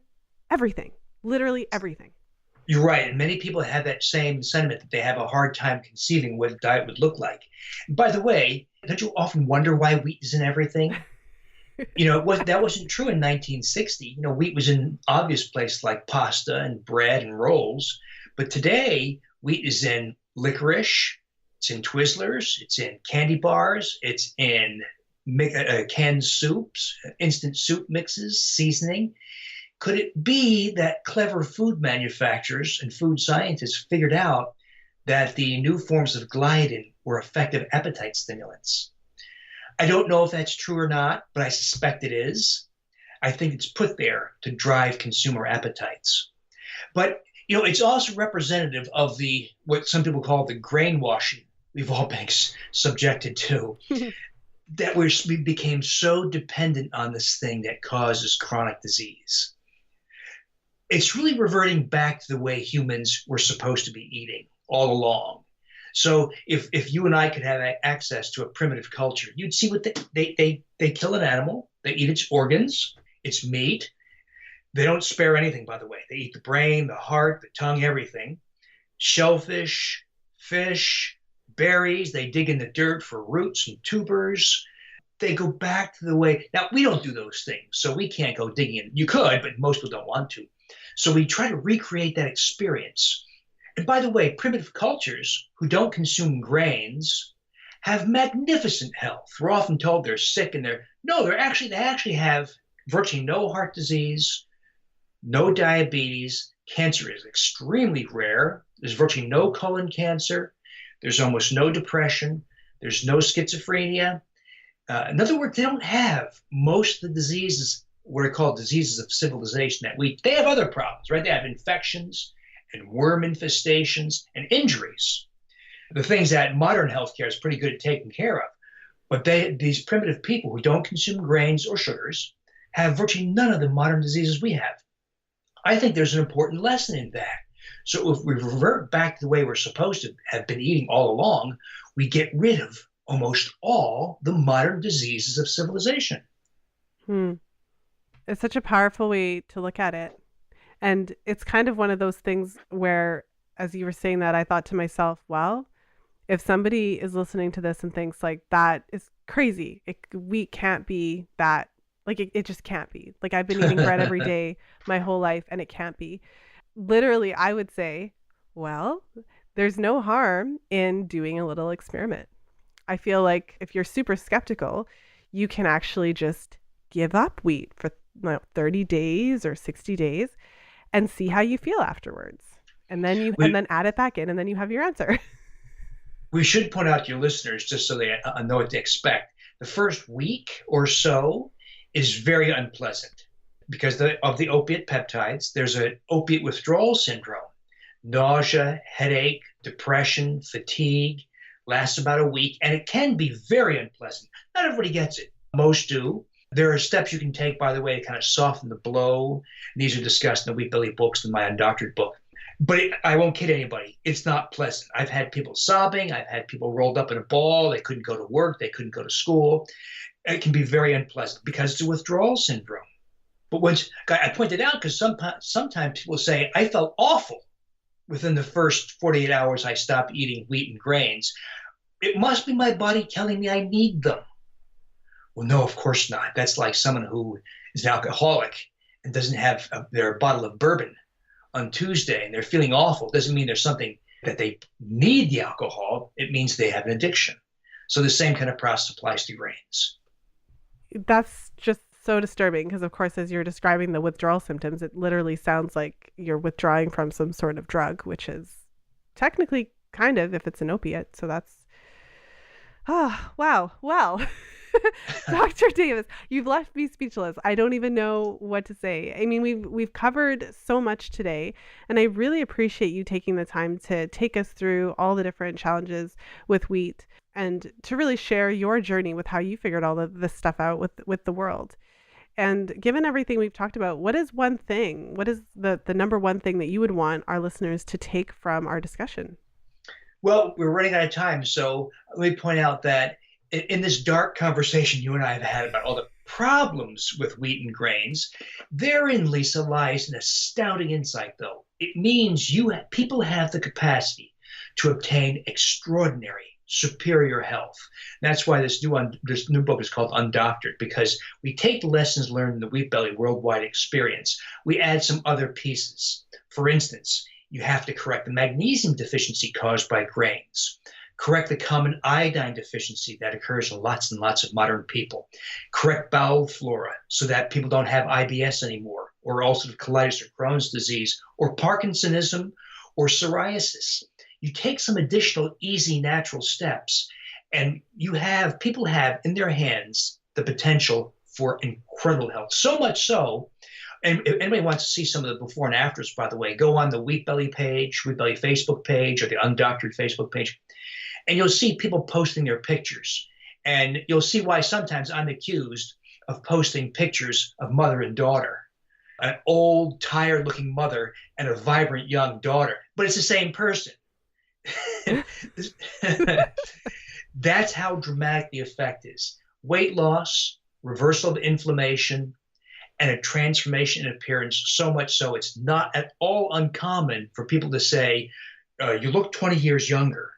everything, literally everything? You're right. And many people have that same sentiment that they have a hard time conceiving what a diet would look like. By the way, don't you often wonder why wheat is in everything? That wasn't true in 1960. Wheat was in obvious places like pasta and bread and rolls. But today, wheat is in licorice, it's in Twizzlers, it's in candy bars, it's in canned soups, instant soup mixes, seasoning. Could it be that clever food manufacturers and food scientists figured out that the new forms of gliadin were effective appetite stimulants? I don't know if that's true or not, but I suspect it is. I think it's put there to drive consumer appetites. But it's also representative of what some people call the grain washing we've all been subjected to, that we became so dependent on this thing that causes chronic disease. It's really reverting back to the way humans were supposed to be eating all along. So if you and I could have access to a primitive culture, you'd see what they kill an animal, they eat its organs, its meat. They don't spare anything, by the way. They eat the brain, the heart, the tongue, everything. Shellfish, fish, berries. They dig in the dirt for roots and tubers. They go back to the way. Now, we don't do those things, so we can't go digging in. You could, but most people don't want to. So we try to recreate that experience. And by the way, primitive cultures who don't consume grains have magnificent health. We're often told they're sick and they actually have virtually no heart disease, no diabetes. Cancer is extremely rare. There's virtually no colon cancer. There's almost no depression. There's no schizophrenia. In other words, they don't have most of the diseases, what are called diseases of civilization they have other problems, right? They have infections and worm infestations and injuries, the things that modern healthcare is pretty good at taking care of. But these primitive people who don't consume grains or sugars have virtually none of the modern diseases we have. I think there's an important lesson in that. So if we revert back to the way we're supposed to have been eating all along, we get rid of almost all the modern diseases of civilization. It's such a powerful way to look at it. And it's kind of one of those things where, as you were saying that, I thought to myself, well, if somebody is listening to this and thinks like that is crazy, wheat can't be that, like it just can't be. Like I've been eating bread every day my whole life and it can't be. Literally, I would say, well, there's no harm in doing a little experiment. I feel like if you're super skeptical, you can actually just give up wheat for 30 days or 60 days and see how you feel afterwards. And then and then add it back in and then you have your answer. We should point out to your listeners, just so they know what to expect, the first week or so is very unpleasant because of the opiate peptides. There's an opiate withdrawal syndrome, nausea, headache, depression, fatigue, lasts about a week, and it can be very unpleasant. Not everybody gets it. Most do. There are steps you can take, by the way, to kind of soften the blow. These are discussed in the Wheat Belly books, in my Undoctored book. But I won't kid anybody. It's not pleasant. I've had people sobbing. I've had people rolled up in a ball. They couldn't go to work. They couldn't go to school. It can be very unpleasant because it's a withdrawal syndrome. But I pointed out, because sometimes people say, I felt awful within the first 48 hours I stopped eating wheat and grains. It must be my body telling me I need them. Well, no, of course not. That's like someone who is an alcoholic and doesn't have their bottle of bourbon on Tuesday and they're feeling awful. It doesn't mean there's something that they need the alcohol. It means they have an addiction. So the same kind of process applies to grains. That's just so disturbing because, of course, as you're describing the withdrawal symptoms, it literally sounds like you're withdrawing from some sort of drug, which is technically kind of, if it's an opiate. So that's, wow. Well, Dr. Davis, you've left me speechless. I don't even know what to say. I mean, we've covered so much today, and I really appreciate you taking the time to take us through all the different challenges with wheat and to really share your journey with how you figured all of this stuff out with the world. And given everything we've talked about, what is the number one thing that you would want our listeners to take from our discussion? Well, we're running out of time, so let me point out that in this dark conversation you and I have had about all the problems with wheat and grains, therein, Lisa, lies an astounding insight, though. It means people have the capacity to obtain extraordinary, superior health. That's why this new book is called Undoctored, because we take the lessons learned in the Wheat Belly worldwide experience. We add some other pieces. For instance, you have to correct the magnesium deficiency caused by grains, correct the common iodine deficiency that occurs in lots and lots of modern people, correct bowel flora so that people don't have IBS anymore, or ulcerative colitis or Crohn's disease, or Parkinsonism, or psoriasis. You take some additional easy, natural steps, and people have in their hands the potential for incredible health. So much so, and if anybody wants to see some of the before and afters, by the way, go on the Wheat Belly page, Wheat Belly Facebook page, or the Undoctored Facebook page, and you'll see people posting their pictures. And you'll see why sometimes I'm accused of posting pictures of mother and daughter, an old, tired-looking mother and a vibrant young daughter, but it's the same person. That's how dramatic the effect is. Weight loss, reversal of inflammation, and a transformation in appearance, so much so it's not at all uncommon for people to say, you look 20 years younger,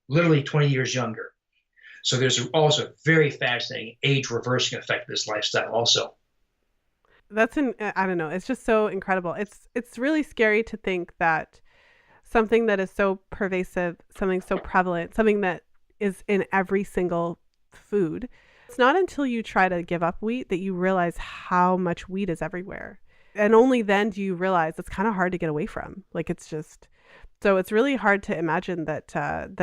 literally 20 years younger. So there's also a very fascinating age reversing effect of this lifestyle also. I don't know, it's just so incredible. It's really scary to think that something that is so pervasive, something so prevalent, something that is in every single food. It's not until you try to give up wheat that you realize how much wheat is everywhere. And only then do you realize it's kind of hard to get away from. So it's really hard to imagine that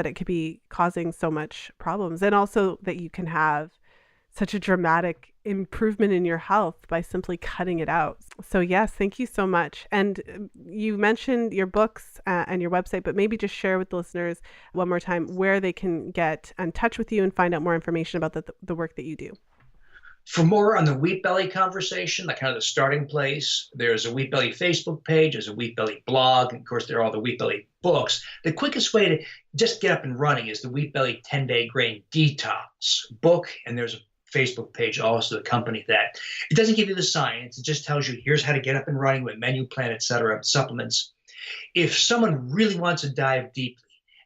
it could be causing so much problems, and also that you can have such a dramatic improvement in your health by simply cutting it out. So yes, thank you so much. And you mentioned your books and your website, but maybe just share with the listeners one more time where they can get in touch with you and find out more information about the work that you do. For more on the Wheat Belly conversation, like kind of the starting place, there's a Wheat Belly Facebook page, there's a Wheat Belly blog, and of course there are all the Wheat Belly books. The quickest way to just get up and running is the Wheat Belly 10-Day Grain Detox book, and there's a Facebook page also to accompany that. It doesn't give you the science. It just tells you here's how to get up and running with menu plan, et cetera, supplements. If someone really wants to dive deeply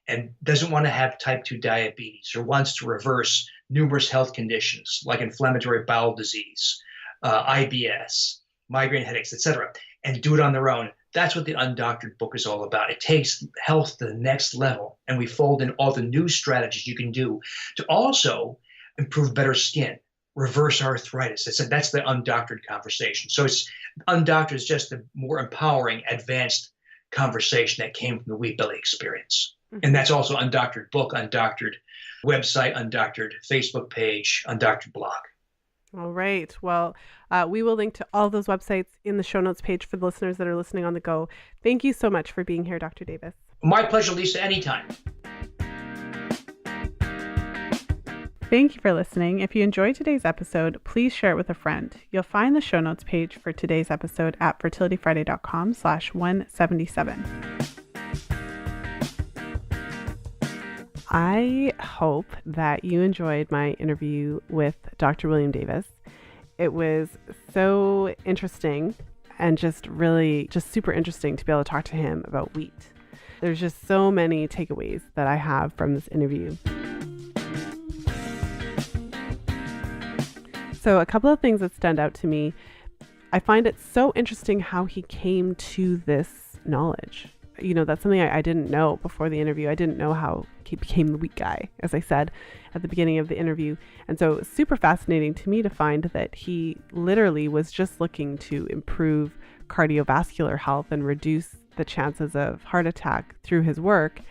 and doesn't want to have type 2 diabetes or wants to reverse numerous health conditions like inflammatory bowel disease, IBS, migraine headaches, et cetera, and do it on their own, that's what the Undoctored book is all about. It takes health to the next level, and we fold in all the new strategies you can do to also improve better skin, reverse arthritis. That's the Undoctored conversation. So Undoctored is just a more empowering, advanced conversation that came from the Wheat Belly experience. Mm-hmm. And that's also Undoctored book, Undoctored website, Undoctored Facebook page, Undoctored blog. All right. Well, we will link to all those websites in the show notes page for the listeners that are listening on the go. Thank you so much for being here, Dr. Davis. My pleasure, Lisa, anytime. Thank you for listening. If you enjoyed today's episode, please share it with a friend. You'll find the show notes page for today's episode at fertilityfriday.com/177. I hope that you enjoyed my interview with Dr. William Davis. It was so interesting and just super interesting to be able to talk to him about wheat. There's just so many takeaways that I have from this interview. So a couple of things that stand out to me. I find it so interesting how he came to this knowledge. That's something I didn't know before the interview. I didn't know how he became the wheat guy, as I said at the beginning of the interview. And so it's super fascinating to me to find that he literally was just looking to improve cardiovascular health and reduce the chances of heart attack through his work.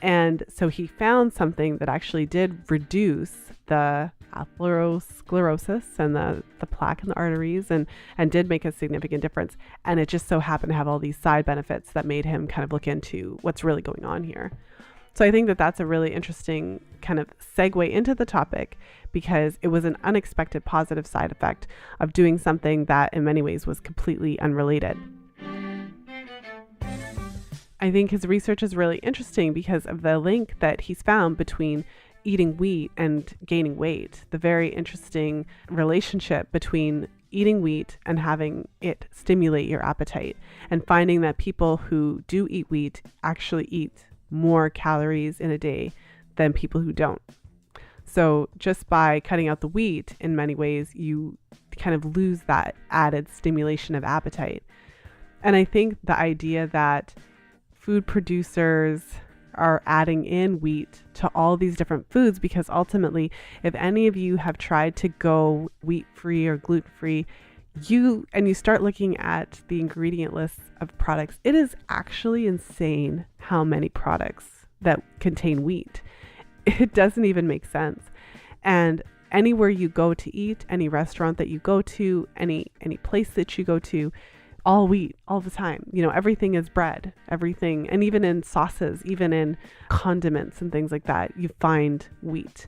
And so he found something that actually did reduce the atherosclerosis and the plaque in the arteries and did make a significant difference. And it just so happened to have all these side benefits that made him kind of look into what's really going on here. So I think that that's a really interesting kind of segue into the topic, because it was an unexpected positive side effect of doing something that in many ways was completely unrelated. I think his research is really interesting because of the link that he's found between eating wheat and gaining weight, the very interesting relationship between eating wheat and having it stimulate your appetite, and finding that people who do eat wheat actually eat more calories in a day than people who don't. So just by cutting out the wheat, in many ways, you kind of lose that added stimulation of appetite. And I think the idea that food producers are adding in wheat to all these different foods, because ultimately, if any of you have tried to go wheat-free or gluten-free, you start looking at the ingredient lists of products, it is actually insane how many products that contain wheat. It doesn't even make sense. And anywhere you go to eat, any restaurant that you go to, any place that you go to, all wheat all the time. Everything is bread, everything. And even in sauces, even in condiments and things like that, you find wheat.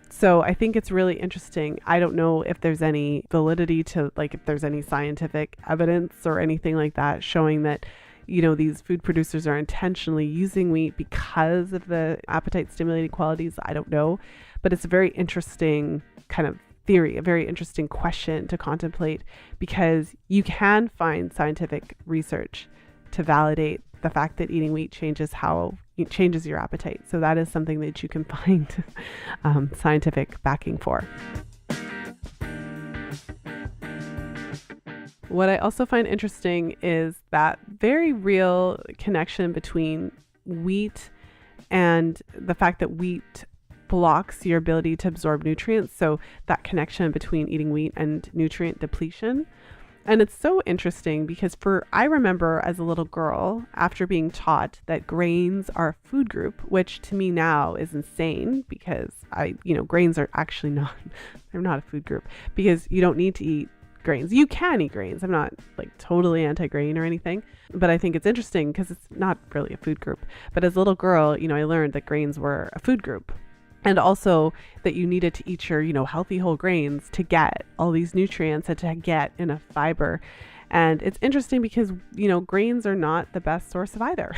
So I think it's really interesting. I don't know if there's any validity to, if there's any scientific evidence or anything like that showing that, these food producers are intentionally using wheat because of the appetite stimulating qualities. I don't know, but it's a very interesting kind of theory, a very interesting question to contemplate, because you can find scientific research to validate the fact that eating wheat changes your appetite. So that is something that you can find scientific backing for. What I also find interesting is that very real connection between wheat and the fact that wheat blocks your ability to absorb nutrients. So that connection between eating wheat and nutrient depletion. And it's so interesting because I remember as a little girl, after being taught that grains are a food group, which to me now is insane, because grains are actually they're not a food group, because you don't need to eat grains. You can eat grains. I'm not totally anti-grain or anything, but I think it's interesting because it's not really a food group. But as a little girl, I learned that grains were a food group. And also that you needed to eat your, healthy whole grains to get all these nutrients and to get enough fiber. And it's interesting because, grains are not the best source of either.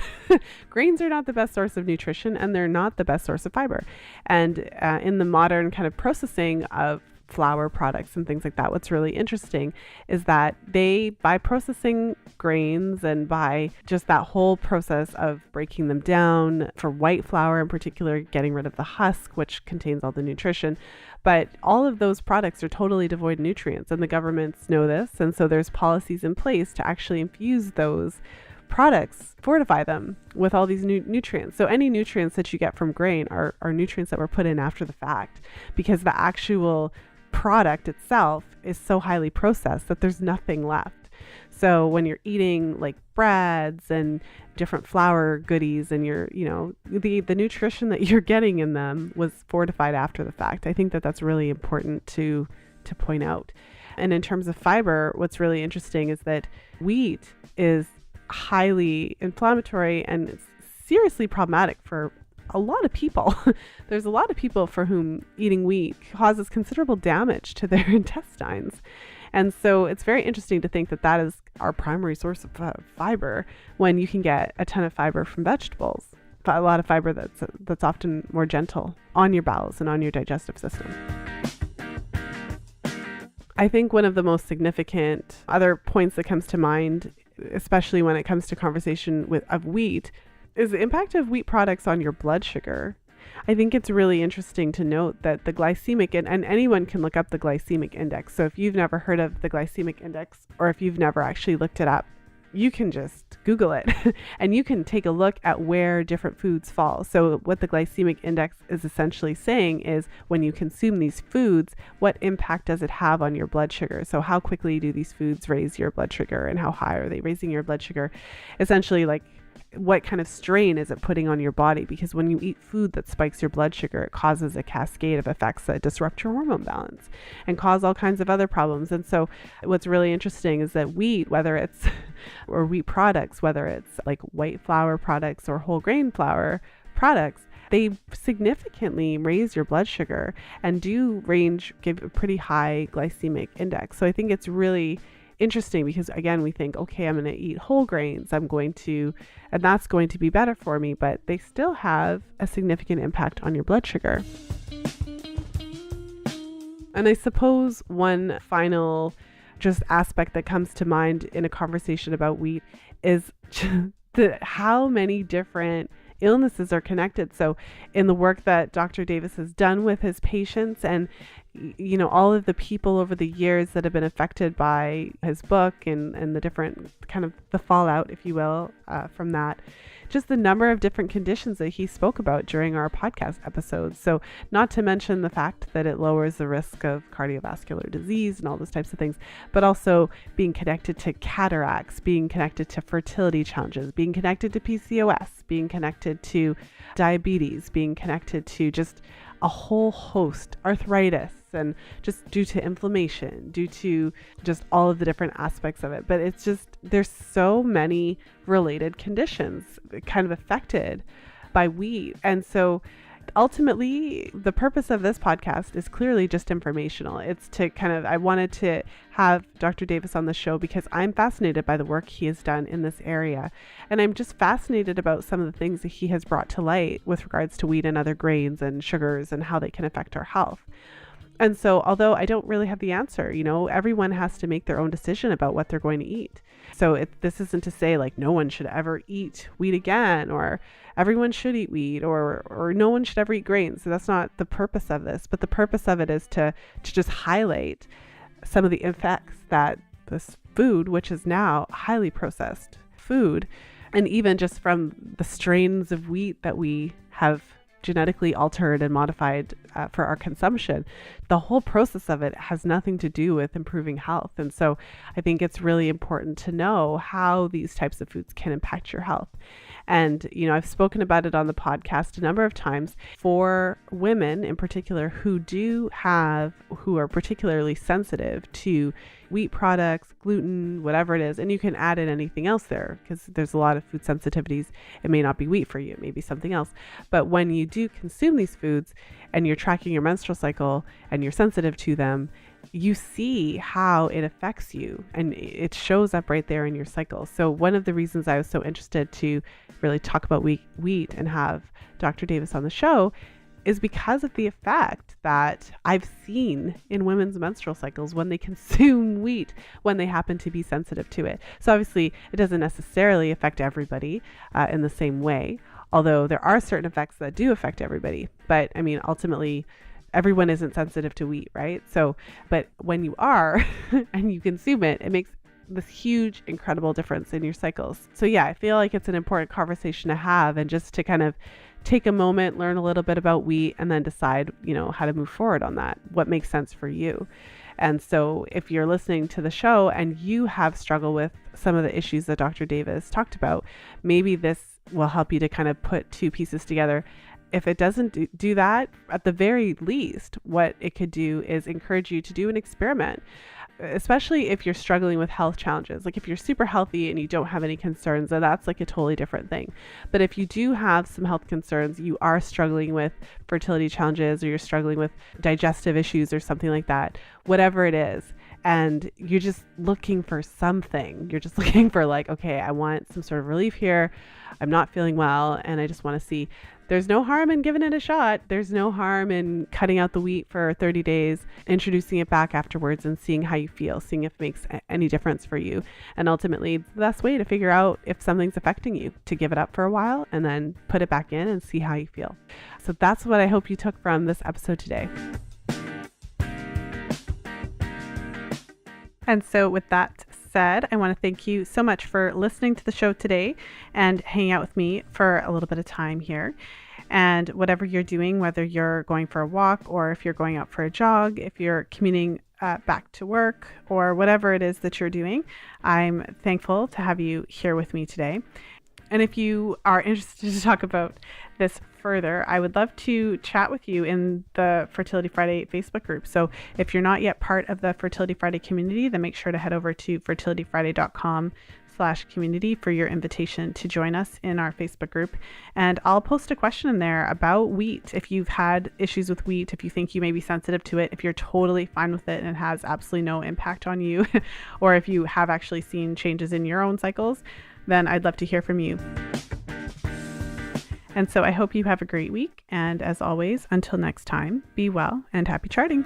Grains are not the best source of nutrition, and they're not the best source of fiber. And in the modern kind of processing of flour products and things like that, what's really interesting is that by processing grains and by just that whole process of breaking them down, for white flour in particular, getting rid of the husk, which contains all the nutrition, but all of those products are totally devoid of nutrients, and the governments know this, and so there's policies in place to actually infuse those products, fortify them with all these nutrients. So any nutrients that you get from grain are nutrients that were put in after the fact, because the actual product itself is so highly processed that there's nothing left. So when you're eating breads and different flour goodies, and the nutrition that you're getting in them was fortified after the fact. I think that that's really important to point out. And in terms of fiber, what's really interesting is that wheat is highly inflammatory and it's seriously problematic for a lot of people. There's a lot of people for whom eating wheat causes considerable damage to their intestines. And so it's very interesting to think that that is our primary source of fiber, when you can get a ton of fiber from vegetables. A lot of fiber that's often more gentle on your bowels and on your digestive system. I think one of the most significant other points that comes to mind, especially when it comes to conversation of wheat, is the impact of wheat products on your blood sugar. I think it's really interesting to note that the glycemic, and anyone can look up the glycemic index. So if you've never heard of the glycemic index, or if you've never actually looked it up, you can just Google it and you can take a look at where different foods fall. So what the glycemic index is essentially saying is, when you consume these foods, what impact does it have on your blood sugar? So how quickly do these foods raise your blood sugar, and how high are they raising your blood sugar? Essentially, what kind of strain is it putting on your body? Because when you eat food that spikes your blood sugar, it causes a cascade of effects that disrupt your hormone balance and cause all kinds of other problems. And so what's really interesting is that wheat, or wheat products, whether it's white flour products or whole grain flour products, they significantly raise your blood sugar and give a pretty high glycemic index. So I think it's really interesting because, again, we think, okay, I'm going to eat whole grains, and that's going to be better for me, but they still have a significant impact on your blood sugar. And I suppose one final just aspect that comes to mind in a conversation about wheat is how many different illnesses are connected. So in the work that Dr. Davis has done with his patients, and all of the people over the years that have been affected by his book and the different kind of the fallout, if you will, from that, just the number of different conditions that he spoke about during our podcast episodes. So not to mention the fact that it lowers the risk of cardiovascular disease and all those types of things, but also being connected to cataracts, being connected to fertility challenges, being connected to PCOS, being connected to diabetes, being connected to just a whole host, arthritis, and just due to inflammation, due to just all of the different aspects of it. But it's just, there's so many related conditions kind of affected by wheat. And so ultimately, the purpose of this podcast is clearly just informational. It's to I wanted to have Dr. Davis on the show because I'm fascinated by the work he has done in this area. And I'm just fascinated about some of the things that he has brought to light with regards to wheat and other grains and sugars and how they can affect our health. And so, although I don't really have the answer, everyone has to make their own decision about what they're going to eat. So this isn't to say like no one should ever eat wheat again, or everyone should eat wheat, or no one should ever eat grains. So that's not the purpose of this. But the purpose of it is to just highlight some of the effects that this food, which is now highly processed food, and even just from the strains of wheat that we have genetically altered and modified for our consumption, the whole process of it has nothing to do with improving health. And so I think it's really important to know how these types of foods can impact your health. And, I've spoken about it on the podcast a number of times for women in particular who are particularly sensitive to wheat products, gluten, whatever it is. And you can add in anything else there because there's a lot of food sensitivities. It may not be wheat for you, it may be something else. But when you do consume these foods and you're tracking your menstrual cycle and you're sensitive to them, you see how it affects you, and it shows up right there in your cycle. So one of the reasons I was so interested to really talk about wheat and have Dr. Davis on the show is because of the effect that I've seen in women's menstrual cycles when they consume wheat, when they happen to be sensitive to it. So obviously it doesn't necessarily affect everybody in the same way, although there are certain effects that do affect everybody. But I mean, ultimately, everyone isn't sensitive to wheat, right? So, but when you are and you consume it, it makes this huge, incredible difference in your cycles. So yeah, I feel like it's an important conversation to have, and just to kind of take a moment, learn a little bit about wheat, and then decide, how to move forward on that, what makes sense for you. And so if you're listening to the show and you have struggled with some of the issues that Dr. Davis talked about, maybe this will help you to kind of put two pieces together. If it doesn't do that, at the very least, what it could do is encourage you to do an experiment, especially if you're struggling with health challenges. Like if you're super healthy and you don't have any concerns, then that's like a totally different thing. But if you do have some health concerns, you are struggling with fertility challenges, or you're struggling with digestive issues or something like that, whatever it is, and you're just looking for something, you're just looking for like, okay, I want some sort of relief here. I'm not feeling well, and I just want to see. There's no harm in giving it a shot. There's no harm in cutting out the wheat for 30 days, introducing it back afterwards, and seeing how you feel, seeing if it makes any difference for you. And ultimately, the best way to figure out if something's affecting you, to give it up for a while and then put it back in and see how you feel. So that's what I hope you took from this episode today. And so with that said, I want to thank you so much for listening to the show today and hanging out with me for a little bit of time here. And whatever you're doing, whether you're going for a walk or if you're going out for a jog, if you're commuting back to work, or whatever it is that you're doing, I'm thankful to have you here with me today. And if you are interested to talk about this further, I would love to chat with you in the Fertility Friday Facebook group. So if you're not yet part of the Fertility Friday community, then make sure to head over to fertilityfriday.com facebook.com/community for your invitation to join us in our Facebook group. And I'll post a question in there about wheat. If you've had issues with wheat, if you think you may be sensitive to it, if you're totally fine with it and it has absolutely no impact on you, or if you have actually seen changes in your own cycles, then I'd love to hear from you. And so I hope you have a great week. And as always, until next time, be well and happy charting.